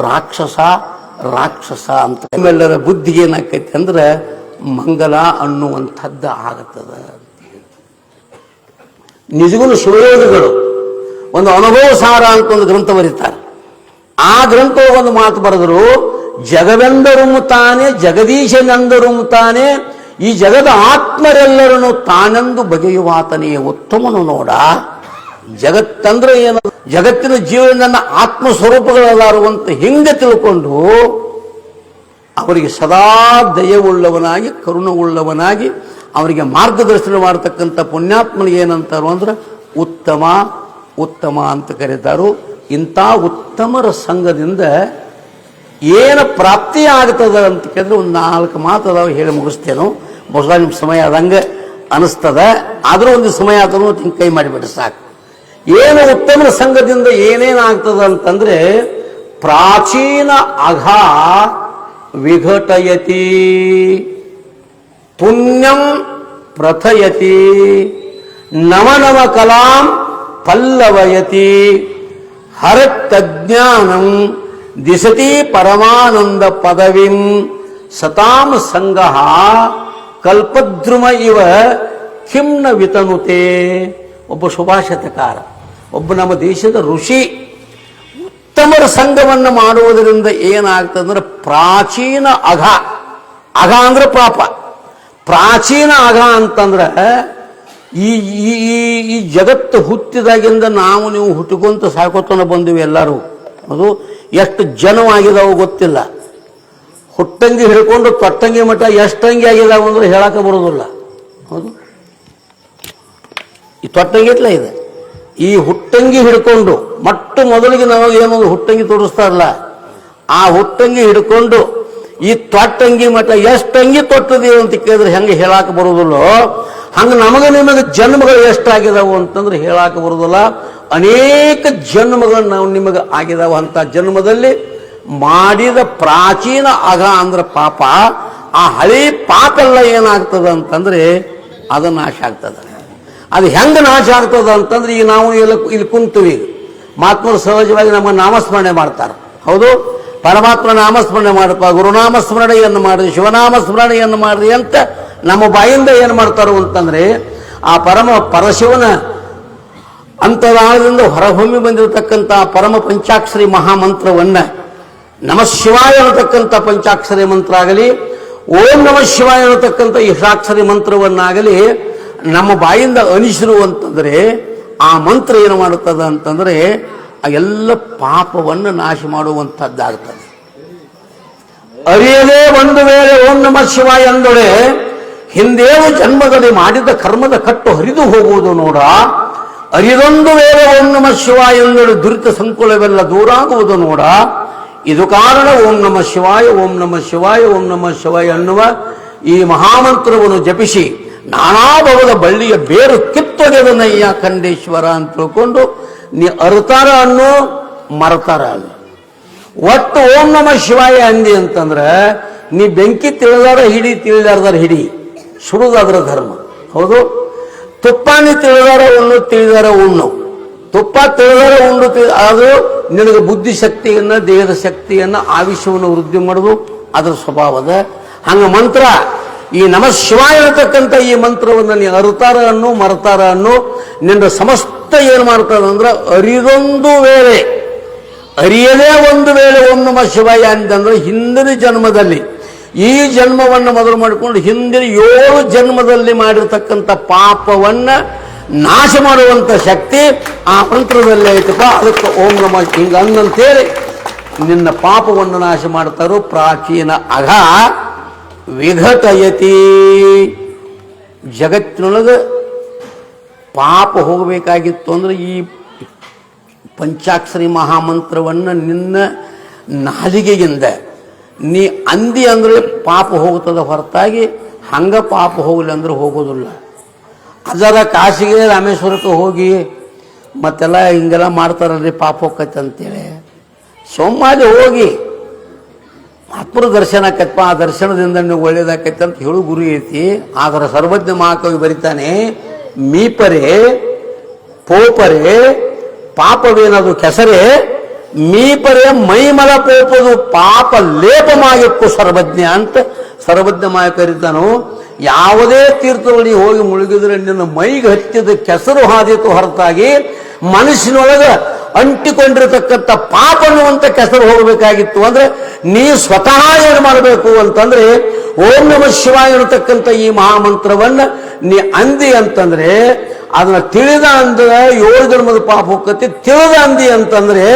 ರಾಕ್ಷಸ ಅಂತ. ನಿಮ್ಮೆಲ್ಲರ ಬುದ್ಧಿಗೆ ಏನಾಕೈತಿ ಅಂದ್ರೆ ಮಂಗಲ ಅನ್ನುವಂಥದ್ದು ಆಗತ್ತದ. ನಿಜಗೂ ಶಿವಯೋಗಿಗಳು ಒಂದು ಅನುಭವ ಸಾರ ಅಂತ ಒಂದು ಗ್ರಂಥ ಬರೀತಾರೆ. ಆ ಗ್ರಂಥ ಒಂದು ಮಾತು ಬರೆದರು, ಜಗವೆಂದರು ತಾನೇ ಜಗದೀಶನೆಂದರು ತಾನೇ, ಈ ಜಗದ ಆತ್ಮರೆಲ್ಲರನ್ನು ತಾನೆಂದು ಬಗೆಯುವಾತನೇ ಉತ್ತಮನು ನೋಡ. ಜಗತ್ತಂದ್ರೆ ಏನು, ಜಗತ್ತಿನ ಜೀವನ ಆತ್ಮ ಸ್ವರೂಪಗಳದಾರು ಅಂತ ಹಿಂಗೆ ತಿಳ್ಕೊಂಡು ಅವರಿಗೆ ಸದಾ ದಯವುಳ್ಳವನಾಗಿ ಕರುಣವುಳ್ಳವನಾಗಿ ಅವರಿಗೆ ಮಾರ್ಗದರ್ಶನ ಮಾಡತಕ್ಕಂಥ ಪುಣ್ಯಾತ್ಮನಿಗೆ ಏನಂತಾರು ಅಂದ್ರೆ ಉತ್ತಮ ಅಂತ ಕರೀತಾರು. ಇಂಥ ಉತ್ತಮರ ಸಂಘದಿಂದ ಏನು ಪ್ರಾಪ್ತಿ ಆಗ್ತದ ಅಂತ ಕೇಳಿದ್ರೆ ಒಂದು 4 ಮಾತು ಅದಾವ, ಹೇಳಿ ಮುಗಿಸ್ತೇನು. ಬಹುಶಃ ನಿಮ್ಮ ಸಮಯ ಆದಂಗೆ ಅನಿಸ್ತದ, ಆದರೂ ಒಂದು ಸಮಯ ಆದರೂ ಹಿಂಗೆ ಕೈ ಮಾಡಿಬಿಟ್ರೆ ಸಾಕು. ಏನು ಉತ್ತಮರ ಸಂಘದಿಂದ ಏನೇನಾಗ್ತದ ಅಂತಂದ್ರೆ ಪ್ರಾಚೀನ ಅಘ ವಿಘಟಯತಿ ಪುಣ್ಯಂ ಪ್ರಥಯತಿ ನವನವ ಕಲಾಂ ಪಲ್ಲವಯತಿ ಹರತ್ತಜ್ಞಾನಂ ದಿಶತಿ ಪರಮಾನಂದ ಪದವಿಂ ಸತಾಂ ಸಂಗಃ ಕಲ್ಪದ್ರುಮ ಇವ ಕಿಮ್ನ ವಿತನುತೆ. ಒಬ್ಬ ಸುಭಾಷಿತಕಾರ, ಒಬ್ಬ ನಮ್ಮ ದೇಶದ ಋಷಿ. ಉತ್ತಮರ ಸಂಘವನ್ನು ಮಾಡುವುದರಿಂದ ಏನಾಗ್ತದಂದ್ರೆ ಪ್ರಾಚೀನ ಅಘ, ಅಘ ಅಂದ್ರೆ ಪಾಪ, ಪ್ರಾಚೀನ ಅಘ ಅಂತಂದ್ರೆ ಈ ಈ ಈ ಜಗತ್ತು ಹುಟ್ಟಿದಾಗಿಂದ ನಾವು ನೀವು ಹುಟ್ಟಿಕೊಂತ ಸಾಕೋತನ ಬಂದಿವಿ ಎಲ್ಲರೂ. ಅದು ಎಷ್ಟು ಜನವಾಗಿದಾವು ಗೊತ್ತಿಲ್ಲ. ಹುಟ್ಟಂಗಿ ಹಿಡ್ಕೊಂಡು ತೊಟ್ಟಂಗಿ ಮಠ ಎಷ್ಟಂಗಿ ಆಗಿದಾವ ಅಂದ್ರೆ ಹೇಳಕ ಬರೋದಿಲ್ಲ. ಹೌದು, ಈ ತೊಟ್ಟಂಗಿ ಇಟ್ಲ ಇದೆ. ಈ ಹುಟ್ಟಂಗಿ ಹಿಡ್ಕೊಂಡು ಮೊದಲಿಗೆ ನಾವು ಏನೊಂದು ಹುಟ್ಟಂಗಿ ತೋರಿಸ್ತಾರಲ್ಲ, ಆ ಹುಟ್ಟಂಗಿ ಹಿಡ್ಕೊಂಡು ಈ ತೊಟ್ಟಂಗಿ ಮಠ ಎಷ್ಟಂಗಿ ತೊಟ್ಟದೀವಿ ಅಂತ ಕೇಳಿದ್ರೆ ಹೆಂಗೆ ಹೇಳಾಕ ಬರೋದಿಲ್ಲೋ, ಹಂಗೆ ನಮಗೆ ನಿಮಗೆ ಜನ್ಮಗಳು ಎಷ್ಟಾಗಿದಾವು ಅಂತಂದ್ರೆ ಹೇಳಾಕ ಬರೋದಿಲ್ಲ. ಅನೇಕ ಜನ್ಮಗಳು ನಾವು ನಿಮಗೆ ಆಗಿದಾವ. ಅಂತ ಜನ್ಮದಲ್ಲಿ ಮಾಡಿದ ಪ್ರಾಚೀನ ಅಘ ಅಂದ್ರೆ ಪಾಪ. ಆ ಹಳಿ ಪಾಪ ಎಲ್ಲ ಏನಾಗ್ತದ ಅಂತಂದ್ರೆ ಅದು ನಾಶ ಆಗ್ತದ. ಅದು ಹೆಂಗೆ ನಾಶ ಆಗ್ತದ ಅಂತಂದ್ರೆ ಈಗ ನಾವು ಇಲ್ಲಿ ಕುಂತೀವಿ, ಮಹಾತ್ಮರು ಸಹಜವಾಗಿ ನಮ್ಮ ನಾಮಸ್ಮರಣೆ ಮಾಡ್ತಾರೆ. ಹೌದು, ಪರಮಾತ್ಮ ನಾಮಸ್ಮರಣೆ ಮಾಡಪ್ಪ, ಗುರುನಾಮಸ್ಮರಣೆಯನ್ನು ಮಾಡ್ರಿ, ಶಿವನಾಮಸ್ಮರಣೆಯನ್ನು ಮಾಡ್ರಿ ಅಂತ ನಮ್ಮ ಬಾಯಿಂದ ಏನು ಮಾಡ್ತಾರೋ ಅಂತಂದ್ರೆ ಆ ಪರಶಿವನ ಅಂತರಾಳದಿಂದ ಹೊರಹೊಮ್ಮಿ ಬಂದಿರತಕ್ಕಂಥ ಪರಮ ಪಂಚಾಕ್ಷರಿ ಮಹಾಮಂತ್ರವನ್ನ ನಮ ಶಿವಾಯ ಅನ್ನತಕ್ಕಂಥ ಪಂಚಾಕ್ಷರಿ ಮಂತ್ರ ಆಗಲಿ, ಓಂ ನಮ ಶಿವಾಯ ಅನ್ನತಕ್ಕಂಥ ಇಷ್ಟಾಕ್ಷರಿ ಮಂತ್ರವನ್ನಾಗಲಿ ನಮ್ಮ ಬಾಯಿಂದ ಅನಿಸಿರು ಅಂತಂದ್ರೆ ಆ ಮಂತ್ರ ಏನು ಮಾಡುತ್ತದೆ ಅಂತಂದ್ರೆ ಆ ಎಲ್ಲ ಪಾಪವನ್ನು ನಾಶ ಮಾಡುವಂಥದ್ದಾಗ್ತದೆ. ಅರಿಯದೇ ಒಂದು ವೇಳೆ ಓಂ ನಮ ಶಿವಾಯ ಎಂದೊಡೆ ಹಿಂದೇನು ಜನ್ಮದಲ್ಲಿ ಮಾಡಿದ ಕರ್ಮದ ಕಟ್ಟು ಹರಿದು ಹೋಗುವುದು ನೋಡ. ಅರಿದೊಂದು ವೇಳೆ ಓಂ ನಮ ಶಿವಾಯ ಎಂದೊಡೆ ದುರಿತ ಸಂಕುಲವೆಲ್ಲ ದೂರಾಗುವುದು ನೋಡ. ಇದು ಕಾರಣ ಓಂ ನಮ ಶಿವಾಯ, ಓಂ ನಮ ಶಿವಾಯ, ಓಂ ನಮ ಶಿವಾಯ ಅನ್ನುವ ಈ ಮಹಾಮಂತ್ರವನ್ನು ಜಪಿಸಿ ನಾನಾ ಭವದ ಬಳ್ಳಿಯ ಬೇರು ಕಿತ್ತೊಗೆದನಯ್ಯ ಖಂಡೇಶ್ವರ ಅಂತ ತಿಳ್ಕೊಂಡು ನೀ ಅರ್ತಾರ ಅನ್ನೋ ಮರತಾರ ಅನ್ನು. ಒಟ್ಟು ಓಂ ನಮ ಶಿವಾಯ ಅಂದಿ ಅಂತಂದ್ರೆ ನೀ ಬೆಂಕಿ ತಿಳಿದಾರ ಹಿಡಿ, ತಿಳಿದಾರ್ದಾರ ಹಿಡಿ, ಸುಡುದಾದ್ರ ಧರ್ಮ. ಹೌದು, ತುಪ್ಪನಿ ತಿಳಿದಾರ ಉಣ್ಣು, ತಿಳಿದಾರ ಉಣ್ಣು. ತುಪ್ಪ ತಿಳಿದಾರ ಉಂಡು ಅದು ನಿನಗೆ ಬುದ್ಧಿ ಶಕ್ತಿಯನ್ನ, ದೇಹದ ಶಕ್ತಿಯನ್ನ, ಆಯುಷ್ಯವನ್ನು ವೃದ್ಧಿ ಮಾಡೋದು ಅದರ ಸ್ವಭಾವದ. ಹಂಗ ಮಂತ್ರ ಈ ನಮ ಶಿವಾಯ ಇರತಕ್ಕಂಥ ಈ ಮಂತ್ರವನ್ನು ನೀ ಅರುತಾರ ಅನ್ನು ಮರತಾರ ಅನ್ನು ನಿನ್ನ ಸಮಸ್ತ ಏನು ಮಾಡ್ತದಂದ್ರೆ ಅರಿದೊಂದು ವೇಳೆ, ಅರಿಯದೇ ಒಂದು ವೇಳೆ ಓಂ ನಮ ಶಿವಾಯ ಅಂತಂದ್ರೆ ಹಿಂದಿನ ಜನ್ಮದಲ್ಲಿ, ಈ ಜನ್ಮವನ್ನು ಮೊದಲು ಮಾಡಿಕೊಂಡು ಹಿಂದಿನ 7 ಜನ್ಮದಲ್ಲಿ ಮಾಡಿರ್ತಕ್ಕಂಥ ಪಾಪವನ್ನ ನಾಶ ಮಾಡುವಂತ ಶಕ್ತಿ ಆ ಮಂತ್ರದಲ್ಲಿ ಐತಪ್ಪ. ಅದಕ್ಕೆ ಓಂ ನಮ ಹಿಂಗ ಅನ್ನಂತೇಳಿ ನಿನ್ನ ಪಾಪವನ್ನು ನಾಶ ಮಾಡ್ತಾರೋ. ಪ್ರಾಚೀನ ಅಘ ವಿಘಟಯತಿ. ಜಗತ್ತಿನೊಳಗೆ ಪಾಪ ಹೋಗಬೇಕಾಗಿತ್ತು ಅಂದ್ರೆ ಈ ಪಂಚಾಕ್ಷರಿ ಮಹಾಮಂತ್ರವನ್ನು ನಿನ್ನ ನಾಲಿಗೆಯಿಂದ ನೀ ಅಂದಿ ಅಂದ್ರೆ ಪಾಪ ಹೋಗುತ್ತದೆ ಹೊರತಾಗಿ ಹಂಗ ಪಾಪ ಹೋಗಲಿ ಅಂದ್ರೆ ಹೋಗೋದಿಲ್ಲ. ಅದರ ಕಾಶಿಗೆ ರಾಮೇಶ್ವರಕ್ಕೆ ಹೋಗಿ ಮತ್ತೆಲ್ಲ ಹಿಂಗೆಲ್ಲ ಮಾಡ್ತಾರಲ್ರಿ ಪಾಪ ಹೋಗತ್ತೆ ಅಂತೇಳಿ ಸೋಮಾಲಿ ಹೋಗಿ ಮಹಾತ್ಮರ ದರ್ಶನ ಆಕೈತಪ್ಪ, ಆ ದರ್ಶನದಿಂದ ನೀವು ಒಳ್ಳೇದಾಕೈತೆ ಅಂತ ಹೇಳು ಗುರಿ ಐತಿ. ಆದ್ರೆ ಸರ್ವಜ್ಞ ಮಹಾಕವಿ ಬರೀತಾನೆ, ಮೀಪರೆ ಪೋಪರೆ ಪಾಪವೇನದು ಕೆಸರೆ, ಮೀಪರೆ ಮೈಮಲ ಪೋಪದು ಪಾಪ ಲೇಪಮಾಗಿಕ್ಕು ಸರ್ವಜ್ಞ ಅಂತ ಸರ್ವಜ್ಞ ಮಾಯ ಕರೀತಾನು. ಯಾವುದೇ ತೀರ್ಥದಲ್ಲಿ ಹೋಗಿ ಮುಳುಗಿದ್ರೆ ನಿನ್ನ ಮೈಗೆ ಹತ್ತಿದ ಕೆಸರು ಹಾದಿತು ಹೊರತಾಗಿ ಮನಸ್ಸಿನೊಳಗೆ ಅಂಟಿಕೊಂಡಿರತಕ್ಕಂಥ ಪಾಪ ಅನ್ನುವಂಥ ಕೆಸರು ಹೋಗಬೇಕಾಗಿತ್ತು. ಅಂದ್ರೆ ನೀ ಸ್ವತಃ ಏನು ಮಾಡಬೇಕು ಅಂತಂದ್ರೆ ಓಂ ನಮ ಶಿವಾಯ ಅನ್ನತಕ್ಕಂಥ ಈ ಮಹಾಮಂತ್ರವನ್ನ ನೀ ಅಂದಿ ಅಂತಂದ್ರೆ ಅದನ್ನ ತಿಳಿದ ಅಂದ್ರೆ 7 ಜನ್ಮದ ಪಾಪ ಹೋಗತ್ತೆ. ತಿಳಿದ ಅಂದಿ ಅಂತಂದ್ರೆ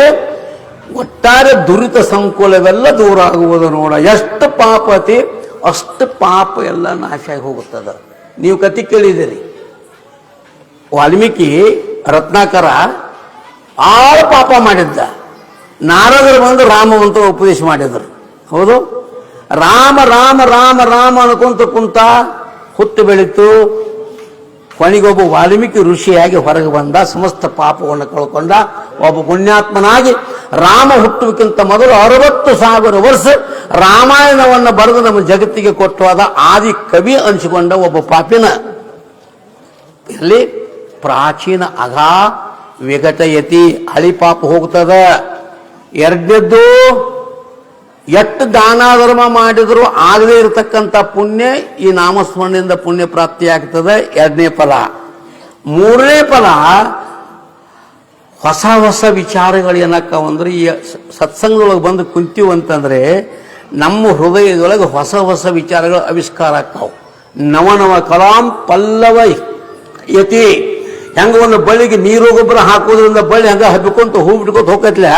ಒಟ್ಟಾರೆ ದುರಿತ ಸಂಕುಲವೆಲ್ಲ ದೂರ ಆಗುವುದು ನೋಡ. ಎಷ್ಟು ಪಾಪ ಅತಿ ಅಷ್ಟು ಪಾಪ ಎಲ್ಲ ನಾಶ ಆಗಿ ಹೋಗುತ್ತದ. ನೀವು ಕತಿ ಕೇಳಿದಿರಿ, ವಾಲ್ಮೀಕಿ ರತ್ನಾಕರ ಆಳ ಪಾಪ ಮಾಡಿದ್ದ. ನಾರದರು ಬಂದು ರಾಮವಂತ ಉಪದೇಶ ಮಾಡಿದರು. ಹೌದು, ರಾಮ ರಾಮ ರಾಮ ರಾಮ ಅನ್ಕೊಂತ ಕುಂತ ಹುಟ್ಟು ಬೆಳೀತು. ಕೊನೆಗೊಬ್ಬ ವಾಲ್ಮೀಕಿ ಋಷಿಯಾಗಿ ಹೊರಗೆ ಬಂದ, ಸಮಸ್ತ ಪಾಪವನ್ನು ಕಳ್ಕೊಂಡ, ಒಬ್ಬ ಪುಣ್ಯಾತ್ಮನಾಗಿ ರಾಮ ಹುಟ್ಟುವಿಕ್ಕಿಂತ ಮೊದಲು 60,000 ವರ್ಷ ರಾಮಾಯಣವನ್ನು ಬರೆದು ನಮ್ಮ ಜಗತ್ತಿಗೆ ಕೊಟ್ಟವಾದ ಆದಿ ಕವಿ ಅನಿಸಿಕೊಂಡ ಒಬ್ಬ ಪಾಪಿನ ಇಲ್ಲಿ ಪ್ರಾಚೀನ ಅಘಾ ವಿಘಟಯತಿ, ಹಳಿ ಪಾಪ ಹೋಗ್ತದ. ಎರಡನೇದ್ದು, ಎಷ್ಟು ದಾನ ಧರ್ಮ ಮಾಡಿದ್ರು ಆಗದೇ ಇರತಕ್ಕಂಥ ಪುಣ್ಯ ಈ ನಾಮಸ್ಮರಣೆಯಿಂದ ಪುಣ್ಯ ಪ್ರಾಪ್ತಿಯಾಗ್ತದೆ, ಎರಡನೇ ಫಲ. ಮೂರನೇ ಫಲ, ಹೊಸ ಹೊಸ ವಿಚಾರಗಳು ಏನಕ್ಕವಂದ್ರೆ ಈ ಸತ್ಸಂಗದೊಳಗೆ ಬಂದು ಕುಂತೀವಂತಂದ್ರೆ ನಮ್ಮ ಹೃದಯದೊಳಗೆ ಹೊಸ ಹೊಸ ವಿಚಾರಗಳು ಆವಿಷ್ಕಾರ ಆಕ್ಕಾವು. ನವನವ ಕಲಾಂ ಪಲ್ಲವ ಯತಿ. ಹೆಂಗ ಒಂದು ಬಳ್ಳಿಗೆ ನೀರು ಗೊಬ್ಬರ ಹಾಕೋದ್ರಿಂದ ಬಳ್ಳಿ ಹಂಗ ಹಬ್ಬಿಕೊಂತ ಹೂ ಬಿಟ್ಕೊತ ಹೋಗತ್ಲೆ,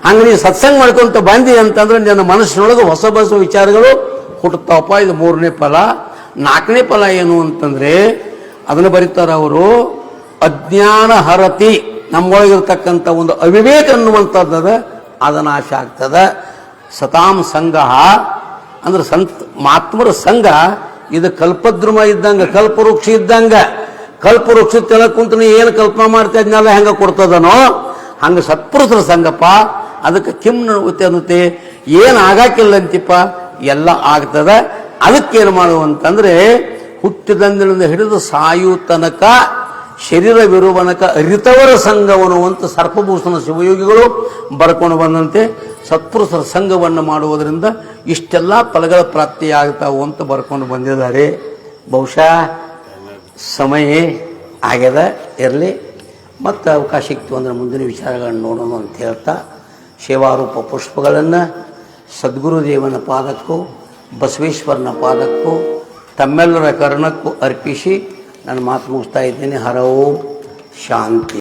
ಹಂಗ ನೀವು ಸತ್ಸಂಗ ಮಾಡ್ಕೊಂತ ಬಂದಿ ಅಂತಂದ್ರೆ ನನ್ನ ಮನಸ್ಸಿನೊಳಗೆ ಹೊಸ ಹೊಸ ವಿಚಾರಗಳು ಹುಟ್ಟುತ್ತಾವಪ್ಪ. ಇದು ಮೂರನೇ ಫಲ. ನಾಲ್ಕನೇ ಫಲ ಏನು ಅಂತಂದ್ರೆ ಅದನ್ನು ಬರೀತಾರ ಅವರು, ಅಜ್ಞಾನ ಹರತಿ. ನಮ್ಮೊಳಗಿರ್ತಕ್ಕಂಥ ಒಂದು ಅವಿವೇಕ ಅನ್ನುವಂಥದ್ದದ ಅದು ನಾಶ ಆಗ್ತದ. ಸತಾಂ ಸಂಘ ಅಂದ್ರೆ ಸಂತ ಮಹಾತ್ಮರ ಸಂಘ ಇದು ಕಲ್ಪದ್ರುಮ ಇದ್ದಂಗ, ಕಲ್ಪವೃಕ್ಷ ಇದ್ದಂಗ. ಕಲ್ಪವೃಕ್ಷ ತೆಳಕ್ ಕುಂತ ನೀ ಏನು ಕಲ್ಪನಾ ಮಾಡ್ತಾ ಇದ್ನೆಲ್ಲ ಹೆಂಗ ಕೊಡ್ತದನೋ ಹಂಗ ಸತ್ಪುರುಷರ ಸಂಘಪ್ಪ. ಅದಕ್ಕೆ ಕಿಮ್ನತೆ ಅನ್ನುತ್ತೆ, ಏನು ಆಗಾಕಿಲ್ಲ ಅಂತಿಪ್ಪ, ಎಲ್ಲ ಆಗ್ತದ. ಅದಕ್ಕೇನು ಮಾಡುವಂತಂದ್ರೆ ಹುಟ್ಟಿದಂದಿನಿಂದ ಹಿಡಿದು ಸಾಯು ತನಕ ಶರೀರವಿರುವನಕ ಅರಿತವರ ಸಂಘವನು ಅಂತ ಸರ್ಪಭೂಷಣ ಶಿವಯೋಗಿಗಳು ಬರ್ಕೊಂಡು ಬಂದಂತೆ ಸತ್ಪುರುಷರ ಸಂಘವನ್ನು ಮಾಡುವುದರಿಂದ ಇಷ್ಟೆಲ್ಲ ಫಲಗಳ ಪ್ರಾಪ್ತಿಯಾಗ್ತಾವು ಅಂತ ಬರ್ಕೊಂಡು ಬಂದಿದ್ದಾರೆ. ಬಹುಶಃ ಸಮಯ ಆಗ್ಯದ, ಇರಲಿ. ಮತ್ತು ಅವಕಾಶ ಸಿಕ್ತು ಅಂದರೆ ಮುಂದಿನ ವಿಚಾರಗಳನ್ನು ನೋಡೋಣ ಅಂತ ಹೇಳ್ತಾ ಸೇವಾರೂಪ ಪುಷ್ಪಗಳನ್ನು ಸದ್ಗುರುದೇವನ ಪಾದಕ್ಕೂ ಬಸವೇಶ್ವರನ ಪಾದಕ್ಕೂ ತಮ್ಮೆಲ್ಲರ ಕರ್ಣಕ್ಕೂ ಅರ್ಪಿಸಿ ನಾನು ಮಾತು ಮುಗಿಸ್ತಾ ಇದ್ದೇನೆ. ಹರ ಓಂ ಶಾಂತಿ.